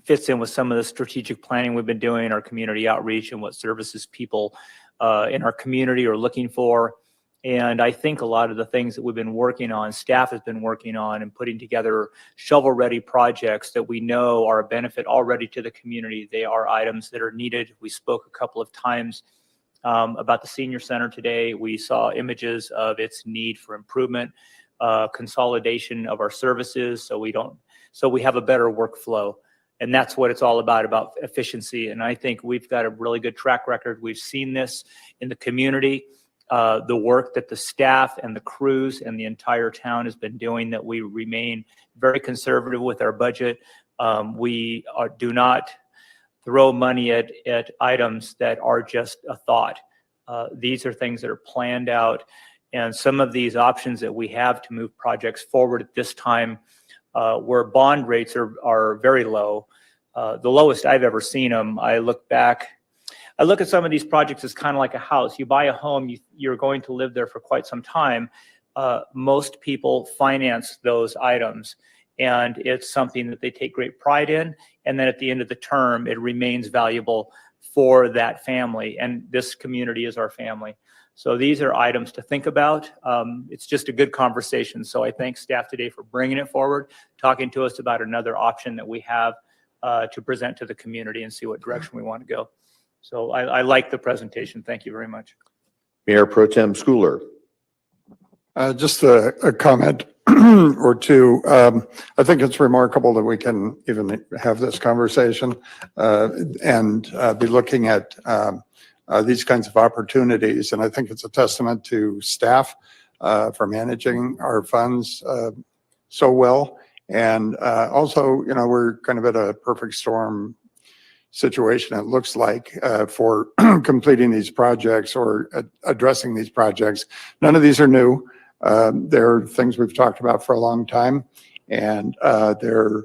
fits in with some of the strategic planning we've been doing, our community outreach and what services people in our community are looking for. And I think a lot of the things that we've been working on, staff has been working on and putting together shovel-ready projects that we know are a benefit already to the community. They are items that are needed. We spoke a couple of times about the senior center today. We saw images of its need for improvement, consolidation of our services so we have a better workflow. And that's what it's all about efficiency. And I think we've got a really good track record. We've seen this in the community. The work that the staff and the crews and the entire town has been doing, that we remain very conservative with our budget. We do not throw money at items that are just a thought. These are things that are planned out. And some of these options that we have to move projects forward at this time, where bond rates are very low, the lowest I've ever seen them. I look at some of these projects as kind of like a house. You buy a home, you're going to live there for quite some time. Most people finance those items, and it's something that they take great pride in. And then at the end of the term, it remains valuable for that family. And this community is our family. So these are items to think about. It's just a good conversation. So I thank staff today for bringing it forward, talking to us about another option that we have to present to the community and see what direction we want to go. So I like the presentation. Thank you very much. Mayor Pro Tem Schooler. Just a comment or two. I think it's remarkable that we can even have this conversation and be looking at these kinds of opportunities. And I think it's a testament to staff for managing our funds so well. And also, you know, we're kind of at a perfect storm situation, it looks like, for completing these projects or addressing these projects. None of these are new. They're things we've talked about for a long time. And they're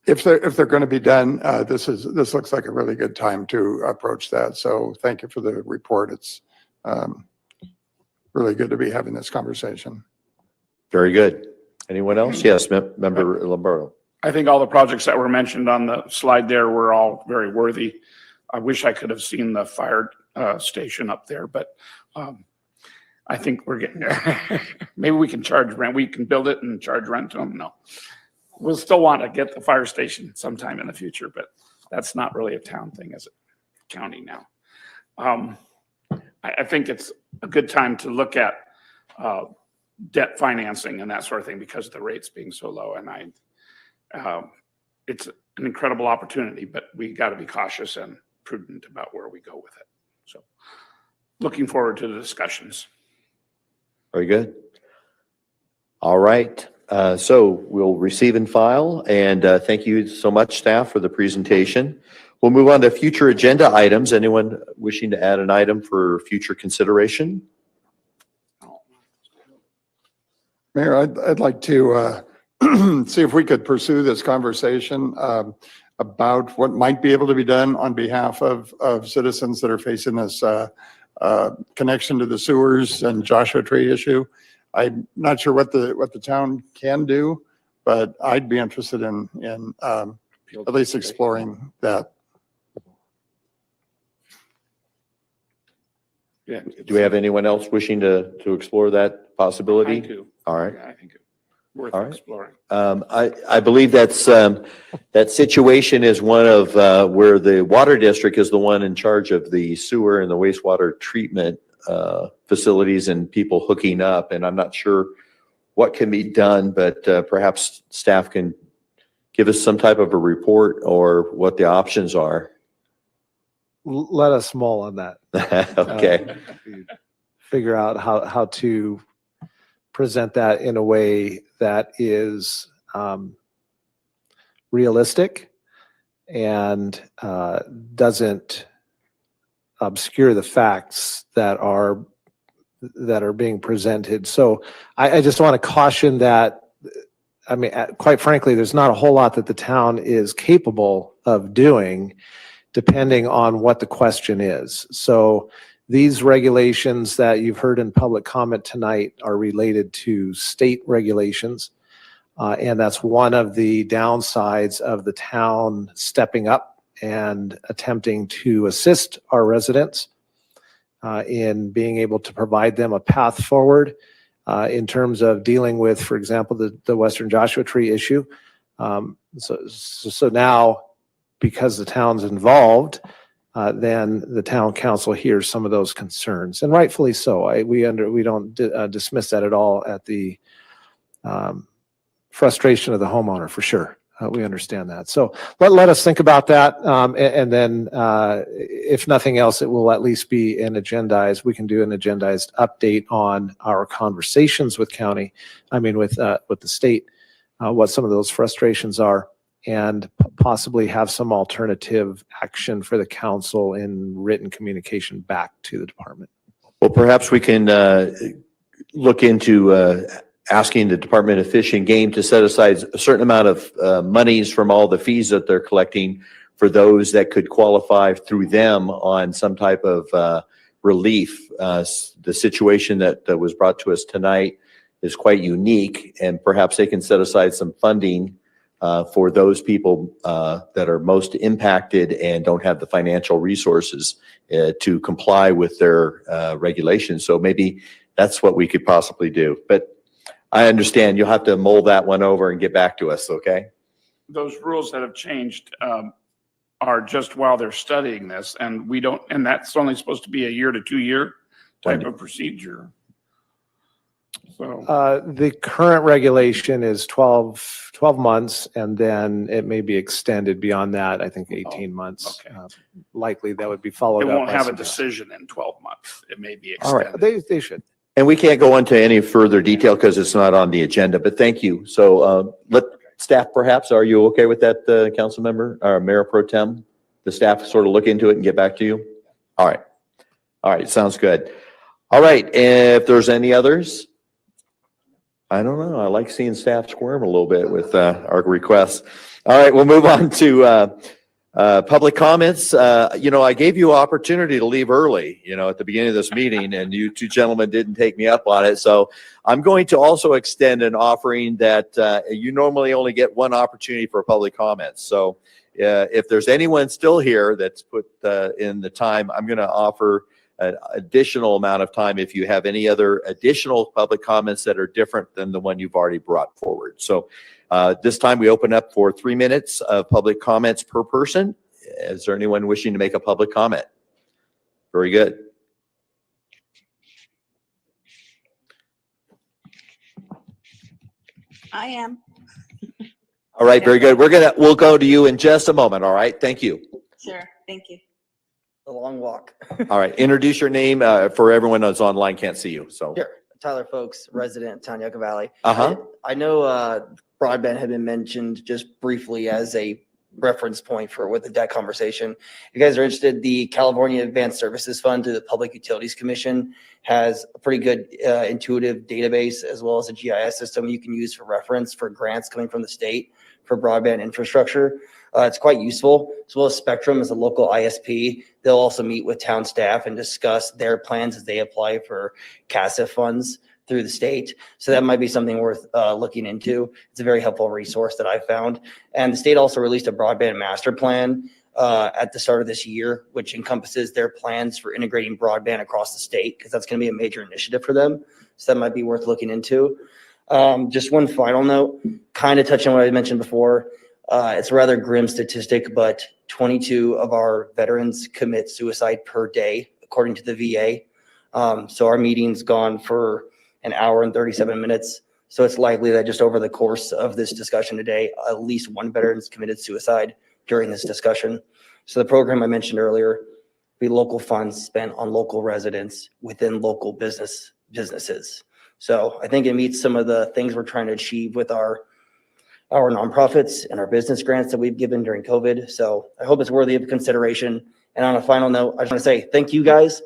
if they're going to be done, this looks like a really good time to approach that. So thank you for the report. It's really good to be having this conversation. Very good. Anyone else? Yes, Member Lombardo. I think all the projects that were mentioned on the slide there were all very worthy. I wish I could have seen the fire station up there, but I think we're getting there. Maybe we can charge rent. We can build it and charge rent to them. No, we'll still want to get the fire station sometime in the future, but that's not really a town thing, is it? County now. I think it's a good time to look at debt financing and that sort of thing because of the rates being so low. And it's an incredible opportunity, but we got to be cautious and prudent about where we go with it. So looking forward to the discussions. Very good. All right. So we'll receive and file, and thank you so much, staff, for the presentation. We'll move on to future agenda items. Anyone wishing to add an item for future consideration? Mayor, I'd like to see if we could pursue this conversation about what might be able to be done on behalf of citizens that are facing this connection to the sewers and Joshua Tree issue. I'm not sure what the town can do, but I'd be interested in at least exploring that. Yeah. Do we have anyone else wishing to explore that possibility? I do. All right. Yeah, I think it's worth All right. exploring. I believe that's that situation is one of where the water district is the one in charge of the sewer and the wastewater treatment facilities and people hooking up. And I'm not sure what can be done, but perhaps staff can give us some type of a report or what the options are. Let us mull on that. Okay. Figure out how to present that in a way that is realistic and doesn't obscure the facts that are being presented. So I just want to caution that, I mean, quite frankly, there's not a whole lot that the town is capable of doing depending on what the question is. So these regulations that you've heard in public comment tonight are related to state regulations. And that's one of the downsides of the town stepping up and attempting to assist our residents in being able to provide them a path forward in terms of dealing with, for example, the Western Joshua Tree issue. So now, because the town's involved, then the town council hears some of those concerns, and rightfully so. We don't dismiss that at all at the frustration of the homeowner, for sure. We understand that. So let us think about that, and then if nothing else, it will at least be an agendized. We can do an agendized update on our conversations with with the state, what some of those frustrations are, and possibly have some alternative action for the council in written communication back to the department. Well, perhaps we can look into asking the Department of Fish and Game to set aside a certain amount of monies from all the fees that they're collecting for those that could qualify through them on some type of relief. The situation that was brought to us tonight is quite unique, and perhaps they can set aside some funding for those people that are most impacted and don't have the financial resources to comply with their regulations. So maybe that's what we could possibly do. But I understand you'll have to mull that one over and get back to us, okay? Those rules that have changed are just while they're studying this, and and that's only supposed to be a 1 to 2 year type of procedure. So The current regulation is 12 months, and then it may be extended beyond that, I think 18 months. okay. Likely that would be followed it up. won't by have a some- decision in 12 months. It may be All extended. right. They should. And we can't go into any further detail because it's not on the agenda, but thank you. So let staff, perhaps, are you okay with that, council member or Mayor Pro Tem? The staff sort of look into it and get back to you? All right. All right, sounds good. All right, if there's any others? I don't know. I like seeing staff squirm a little bit with our requests. All right, we'll move on to public comments. I gave you an opportunity to leave early, at the beginning of this meeting, and you two gentlemen didn't take me up on it. So I'm going to also extend an offering that you normally only get one opportunity for public comments. So if there's anyone still here that's put in the time, I'm going to offer an additional amount of time if you have any other additional public comments that are different than the one you've already brought forward. So this time we open up for 3 minutes of public comments per person. Is there anyone wishing to make a public comment? Very good. I am. All right, very good. We'll go to you in just a moment. All right, thank you. Sure, thank you. A long walk. All right, introduce your name for everyone that's online can't see you. So Sure. Tyler Folks, resident, Town Yucca Valley. Uh-huh. I know broadband had been mentioned just briefly as a reference point for with the debt conversation. If you guys are interested, the California Advanced Services Fund through the Public Utilities Commission has a pretty good intuitive database as well as a GIS system you can use for reference for grants coming from the state for broadband infrastructure. It's quite useful, as well as Spectrum as a local ISP. They'll also meet with town staff and discuss their plans as they apply for CASA funds through the state. So that might be something worth looking into. It's a very helpful resource that I found. And the state also released a broadband master plan at the start of this year, which encompasses their plans for integrating broadband across the state, because that's going to be a major initiative for them. So that might be worth looking into. Just one final note, kind of touching on what I mentioned before. It's a rather grim statistic, but 22 of our veterans commit suicide per day, according to the VA. So our meeting's gone for an hour and 37 minutes. So it's likely that just over the course of this discussion today, at least one veteran's committed suicide during this discussion. So the program I mentioned earlier, be local funds spent on local residents within local businesses. So I think it meets some of the things we're trying to achieve with our nonprofits and our business grants that we've given during COVID. So I hope it's worthy of consideration. And on a final note, I just want to say thank you guys.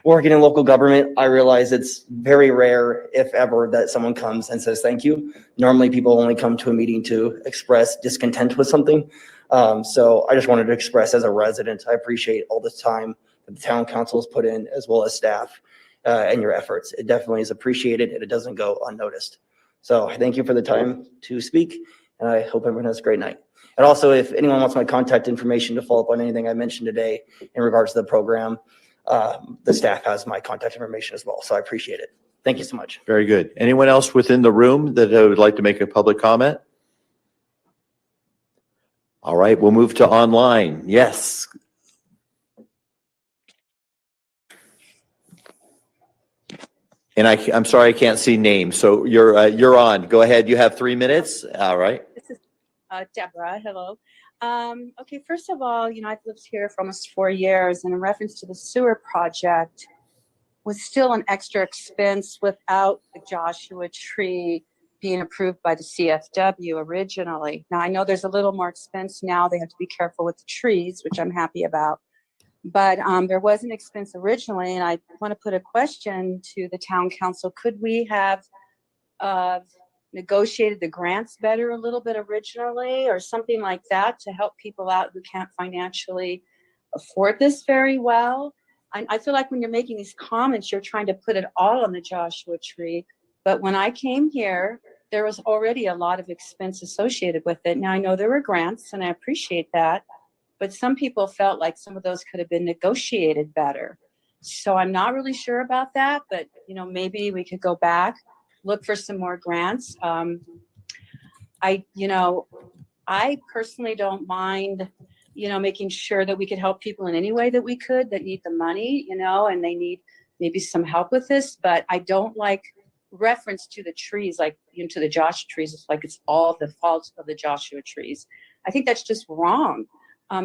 Working in local government, I realize it's very rare, if ever, that someone comes and says thank you. Normally people only come to a meeting to express discontent with something. So I just wanted to express as a resident, I appreciate all the time that the town council has put in, as well as staff and your efforts. It definitely is appreciated and it doesn't go unnoticed. So I thank you for the time to speak, and I hope everyone has a great night. And also, if anyone wants my contact information to follow up on anything I mentioned today in regards to the program, the staff has my contact information as well. So I appreciate it. Thank you so much. very good. Anyone else within the room that would like to make a public comment? All right, we'll move to online. Yes. And I'm sorry, I can't see names. So you're on. Go ahead. You have 3 minutes. All right. This is Deborah. Hello. Okay, first of all, I've lived here for almost 4 years, and in reference to the sewer project, was still an extra expense without the Joshua Tree being approved by the CFW originally. Now, I know there's a little more expense now. They have to be careful with the trees, which I'm happy about. But there was an expense originally, and I want to put a question to the town council. Could we have negotiated the grants better a little bit originally, or something like that, to help people out who can't financially afford this very well? I feel like when you're making these comments, you're trying to put it all on the Joshua Tree. But when I came here, there was already a lot of expense associated with it. Now, I know there were grants, and I appreciate that. But some people felt like some of those could have been negotiated better. So I'm not really sure about that, but maybe we could go back, look for some more grants. I personally don't mind, making sure that we could help people in any way that we could that need the money, and they need maybe some help with this. But I don't like reference to the trees, like to the Joshua trees. It's like it's all the fault of the Joshua trees. I think that's just wrong.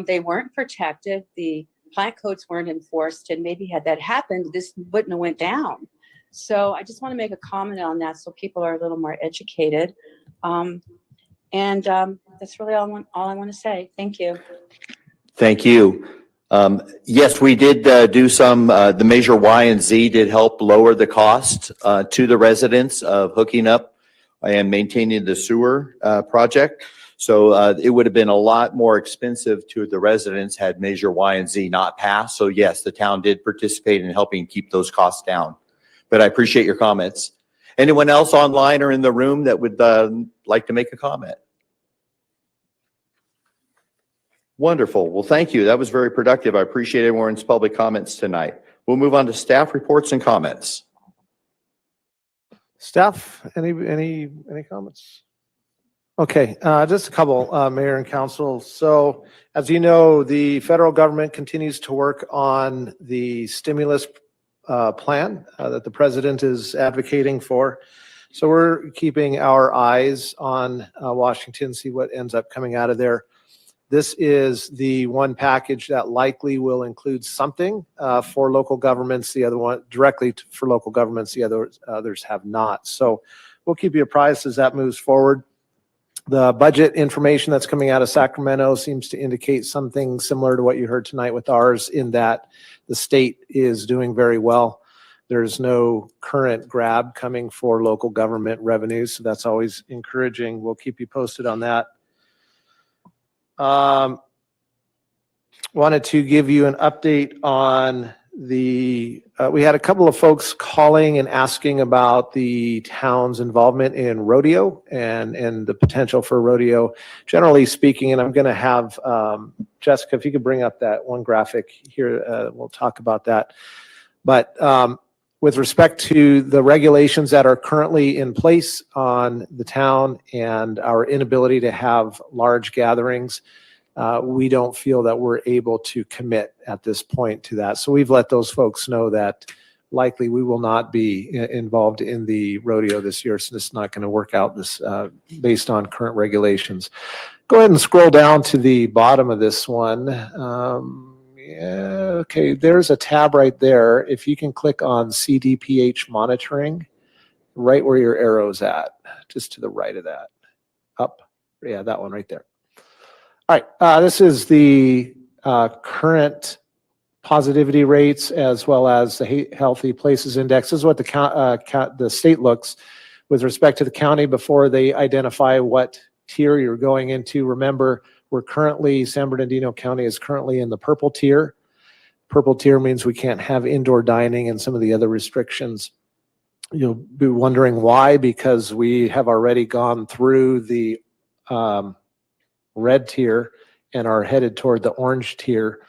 They weren't protected. The plant codes weren't enforced, and maybe had that happened, this wouldn't have went down. So I just want to make a comment on that so people are a little more educated. That's really all I want to say. Thank you. Thank you. Yes, we did do some, the Measure Y and Z did help lower the cost to the residents of hooking up and maintaining the sewer project. So it would have been a lot more expensive to the residents had Measure Y and Z not passed. So yes, the town did participate in helping keep those costs down. But I appreciate your comments. Anyone else online or in the room that would like to make a comment? Wonderful. Well, thank you. That was very productive. I appreciate everyone's public comments tonight. We'll move on to staff reports and comments. Staff, any comments? Okay, just a couple, Mayor and Council. So as you know, the federal government continues to work on the stimulus plan that the president is advocating for. So we're keeping our eyes on Washington, see what ends up coming out of there. This is the one package that likely will include something for local governments. The other one directly for local governments. The others have not. So we'll keep you apprised as that moves forward. The budget information that's coming out of Sacramento seems to indicate something similar to what you heard tonight with ours, in that the state is doing very well. There's no current grab coming for local government revenues, so that's always encouraging. We'll keep you posted on that. Wanted to give you an update on the, we had a couple of folks calling and asking about the town's involvement in rodeo and the potential for rodeo, generally speaking. And I'm going to have Jessica, if you could bring up that one graphic here, we'll talk about that. But with respect to the regulations that are currently in place on the town and our inability to have large gatherings, we don't feel that we're able to commit at this point to that. So we've let those folks know that likely we will not be involved in the rodeo this year. So it's not going to work out this based on current regulations. Go ahead and scroll down to the bottom of this one. Yeah, okay, there's a tab right there. If you can click on CDPH monitoring, right where your arrow's at, just to the right of that. Up, yeah, that one right there. All right, this is the current positivity rates as well as the Healthy Places Index. This is what the state looks with respect to the county before they identify what tier you're going into. Remember, we're currently, San Bernardino County is currently in the purple tier. Purple tier means we can't have indoor dining and some of the other restrictions. You'll be wondering why, because we have already gone through the red tier and are headed toward the orange tier.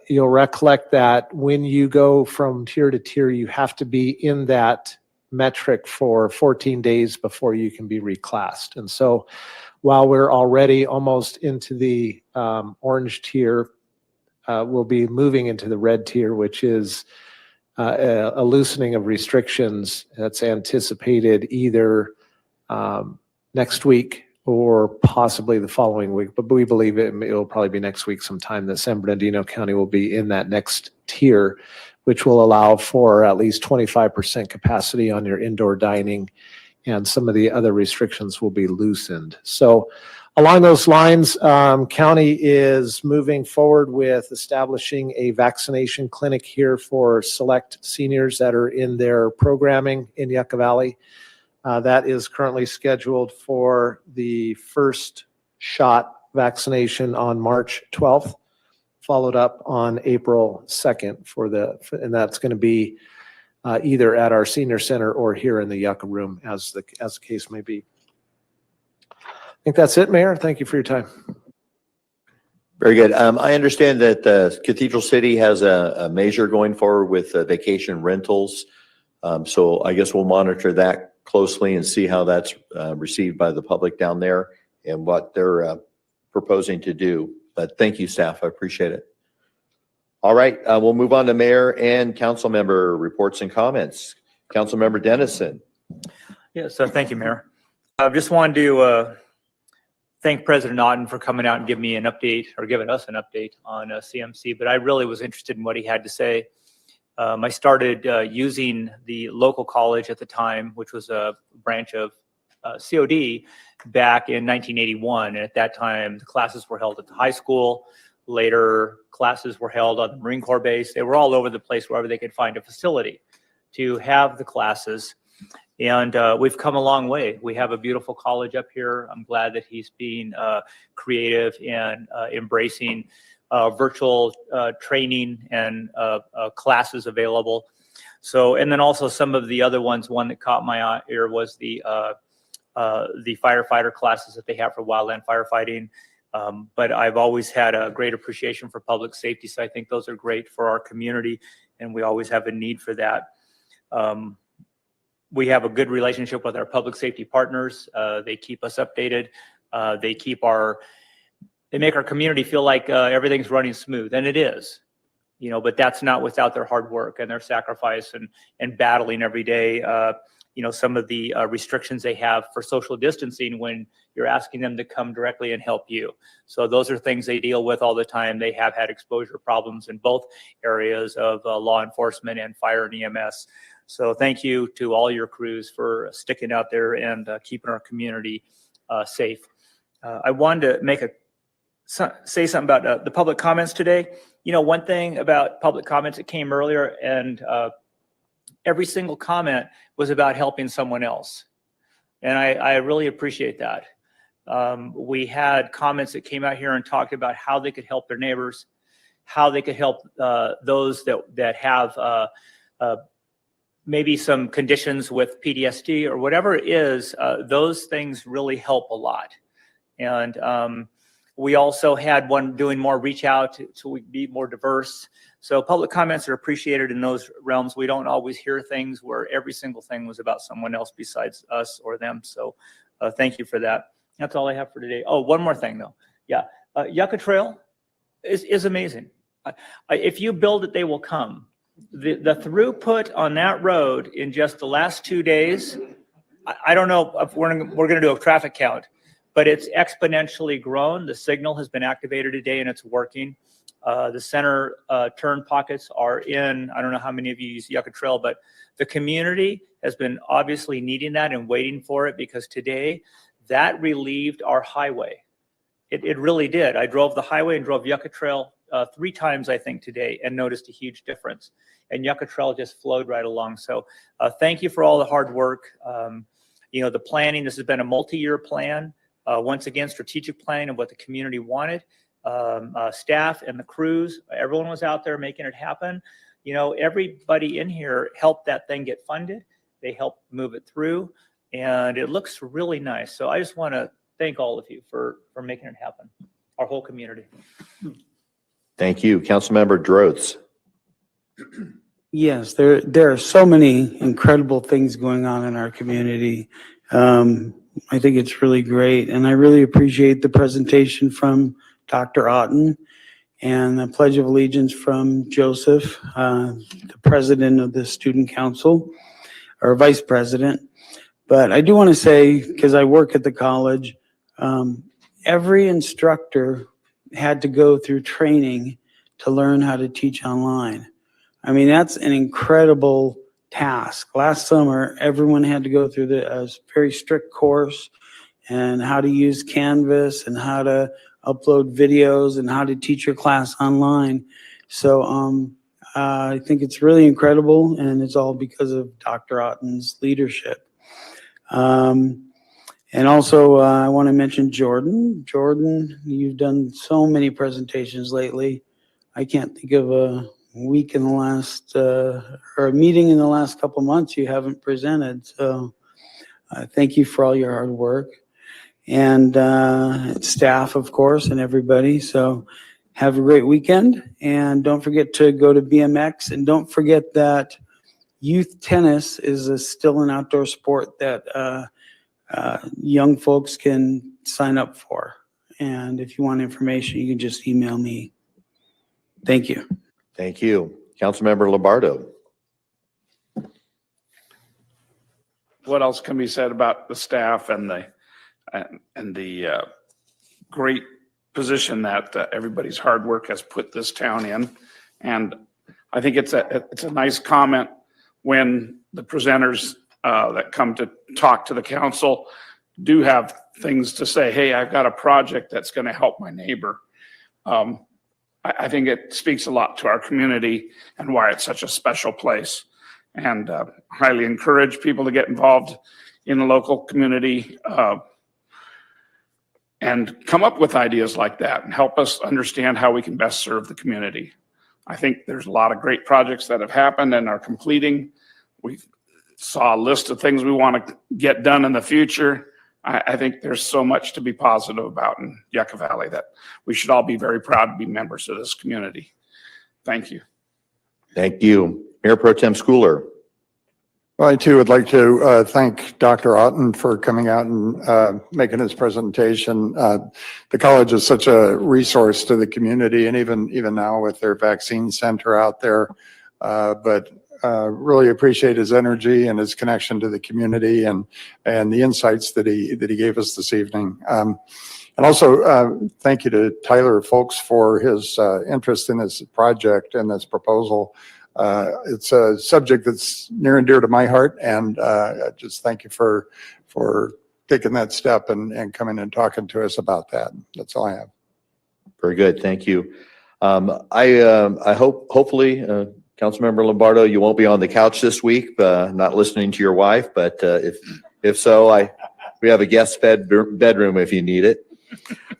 You'll recollect that when you go from tier to tier, you have to be in that metric for 14 days before you can be reclassed. And so while we're already almost into the orange tier, we'll be moving into the red tier, which is a loosening of restrictions that's anticipated either next week or possibly the following week. But we believe it'll probably be next week sometime that San Bernardino County will be in that next tier, which will allow for at least 25% capacity on your indoor dining, and some of the other restrictions will be loosened. So along those lines, county is moving forward with establishing a vaccination clinic here for select seniors that are in their programming in Yucca Valley. That is currently scheduled for the first shot vaccination on March 12th, followed up on April 2nd and that's going to be either at our senior center or here in the Yucca room, as the case may be. I think that's it, Mayor. Thank you for your time. Very good. I understand that Cathedral City has a measure going forward with vacation rentals. So I guess we'll monitor that closely and see how that's received by the public down there and what they're proposing to do. But thank you, staff. I appreciate it. All right, we'll move on to mayor and council member reports and comments. Council member Dennison. Yes, thank you, Mayor. I just wanted to thank President Otten for coming out and giving me an update, or giving us an update on CMC, but I really was interested in what he had to say. I started using the local college at the time, which was a branch of COD, back in 1981. And at that time, the classes were held at the high school. Later, classes were held on the Marine Corps base. They were all over the place, wherever they could find a facility to have the classes. And we've come a long way. We have a beautiful college up here. I'm glad that he's being creative and embracing virtual training and classes available. So, and then also some of the other ones, one that caught my ear was the firefighter classes that they have for wildland firefighting. But I've always had a great appreciation for public safety, so I think those are great for our community, and we always have a need for that. We have a good relationship with our public safety partners. They keep us updated. They make our community feel like everything's running smooth, and it is. But that's not without their hard work and their sacrifice and battling every day. Some of the restrictions they have for social distancing when you're asking them to come directly and help you. So those are things they deal with all the time. They have had exposure problems in both areas of law enforcement and fire and EMS. So thank you to all your crews for sticking out there and keeping our community safe. I wanted to say something about the public comments today. One thing about public comments that came earlier, and every single comment was about helping someone else. And I really appreciate that. We had comments that came out here and talked about how they could help their neighbors, how they could help those that have maybe some conditions with PTSD or whatever it is. Those things really help a lot. And we also had one doing more reach out so we can be more diverse. So public comments are appreciated in those realms. We don't always hear things where every single thing was about someone else besides us or them. So thank you for that. That's all I have for today. Oh, one more thing though. Yeah, Yucca Trail is amazing. If you build it, they will come. The throughput on that road in just the last 2 days, I don't know if we're going to do a traffic count, but it's exponentially grown. The signal has been activated today and it's working. The center turn pockets are in. I don't know how many of you use Yucca Trail, but the community has been obviously needing that and waiting for it, because today that relieved our highway. It really did. I drove the highway and drove Yucca Trail 3 times, I think, today, and noticed a huge difference. And Yucca Trail just flowed right along. So thank you for all the hard work. The planning, this has been a multi-year plan. Once again, strategic planning of what the community wanted. Staff and the crews, everyone was out there making it happen. Everybody in here helped that thing get funded. They helped move it through, and it looks really nice. So I just want to thank all of you for making it happen, our whole community. Thank you. Councilmember Droz. Yes, there are so many incredible things going on in our community. I think it's really great, and I really appreciate the presentation from Dr. Otten and the Pledge of Allegiance from Joseph, the president of the Student Council, or vice president. But I do want to say, because I work at the college, every instructor had to go through training to learn how to teach online. I mean, that's an incredible task. Last summer, everyone had to go through a very strict course and how to use Canvas and how to upload videos and how to teach your class online. So I think it's really incredible, and it's all because of Dr. Otten's leadership. And also, I want to mention Jordan. Jordan, you've done so many presentations lately. I can't think of a week in the last, or a meeting in the last couple months you haven't presented. So thank you for all your hard work. And staff, of course, and everybody. So have a great weekend. And don't forget to go to BMX. And don't forget that youth tennis is still an outdoor sport that young folks can sign up for. And if you want information, you can just email me. Thank you. Thank you. Councilmember Lombardo. What else can be said about the staff and the great position that everybody's hard work has put this town in? And I think it's a nice comment when the presenters that come to talk to the council do have things to say. Hey, I've got a project that's going to help my neighbor. I think it speaks a lot to our community and why it's such a special place. And highly encourage people to get involved in the local community and come up with ideas like that and help us understand how we can best serve the community. I think there's a lot of great projects that have happened and are completing. We saw a list of things we want to get done in the future. I think there's so much to be positive about in Yucca Valley that we should all be very proud to be members of this community. Thank you. Thank you. Mayor Pro Tem Schooler. Well, I too would like to thank Dr. Otten for coming out and making his presentation. The college is such a resource to the community, and even now with their vaccine center out there. But really appreciate his energy and his connection to the community and the insights that he gave us this evening. And also thank you to Tyler Folks for his interest in this project and this proposal. It's a subject that's near and dear to my heart, and just thank you for taking that step and coming and talking to us about that. That's all I have. Very good. Thank you. I hopefully, Councilmember Lombardo, you won't be on the couch this week, not listening to your wife, but if so, we have a guest bedroom if you need it.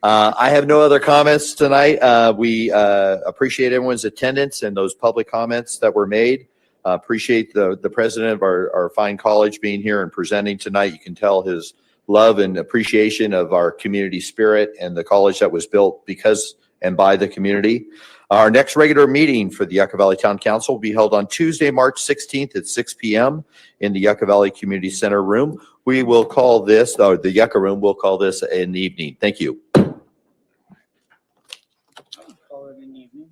I have no other comments tonight. We appreciate everyone's attendance and those public comments that were made. Appreciate the president of our fine college being here and presenting tonight. You can tell his love and appreciation of our community spirit and the college that was built because and by the community. Our next regular meeting for the Yucca Valley Town Council will be held on Tuesday, March 16th at 6 p.m. in the Yucca Valley Community Center room. We will call this, or the Yucca room, we'll call this an evening. Thank you. Call it an evening.